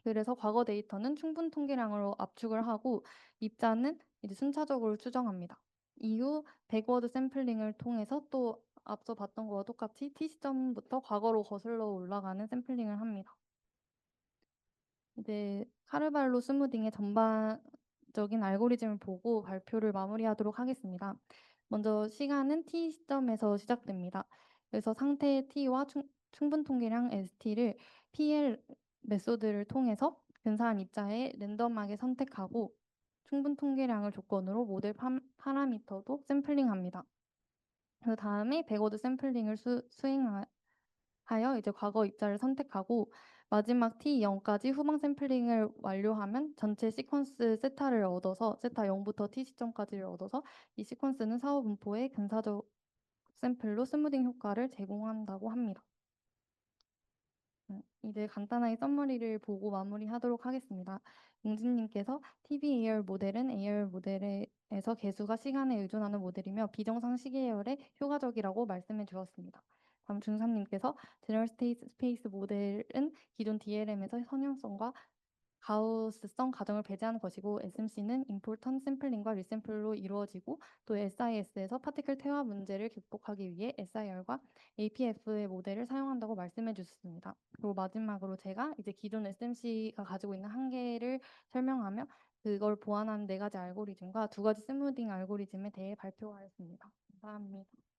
C: 그래서 과거 데이터는 충분 통계량으로 압축을 하고 입자는 이제 순차적으로 추정합니다. 이후 백워드 샘플링을 통해서 또 앞서 봤던 거와 똑같이 t 시점부터 과거로 거슬러 올라가는 샘플링을 합니다. 이제 카르발로 스무딩의 전반적인 알고리즘을 보고 발표를 마무리하도록 하겠습니다. 먼저 시간은 t 시점에서 시작됩니다. 그래서 상태 t와 충분 통계량 st를 PL 메소드를 통해서 근사한 입자에 랜덤하게 선택하고 충분 통계량을 조건으로 모델 파라미터도 샘플링합니다. 그 다음에 백워드 샘플링을 수행하여 이제 과거 입자를 선택하고 마지막 T0까지 후방 샘플링을 완료하면 전체 시퀀스 세타를 얻어서 세타 0부터 T 시점까지를 얻어서 이 시퀀스는 사후 분포의 근사적 샘플로 스무딩 효과를 제공한다고 합니다. 이제 간단하게 썸머리를 보고 마무리하도록 하겠습니다. 웅진님께서 TVAR 모델은 AR 모델에서 개수가 시간에 의존하는 모델이며 비정상 시계열에 효과적이라고 말씀해 주었습니다. 다음 준삼님께서 제너럴 스페이스 모델은 기존 DLM에서 선형성과 가우스성 가정을 배제하는 것이고 SMC는 임포턴 샘플링과 리샘플로 이루어지고 또 SIS에서 파티클 퇴화 문제를 극복하기 위해 SIR과 APF의 모델을 사용한다고 말씀해 주셨습니다. 그리고 마지막으로 제가 이제 기존 SMC가 가지고 있는 한계를 설명하며 그걸 보완하는 4가지 알고리즘과 2가지 스무딩 알고리즘에 대해 발표하였습니다. 감사합니다.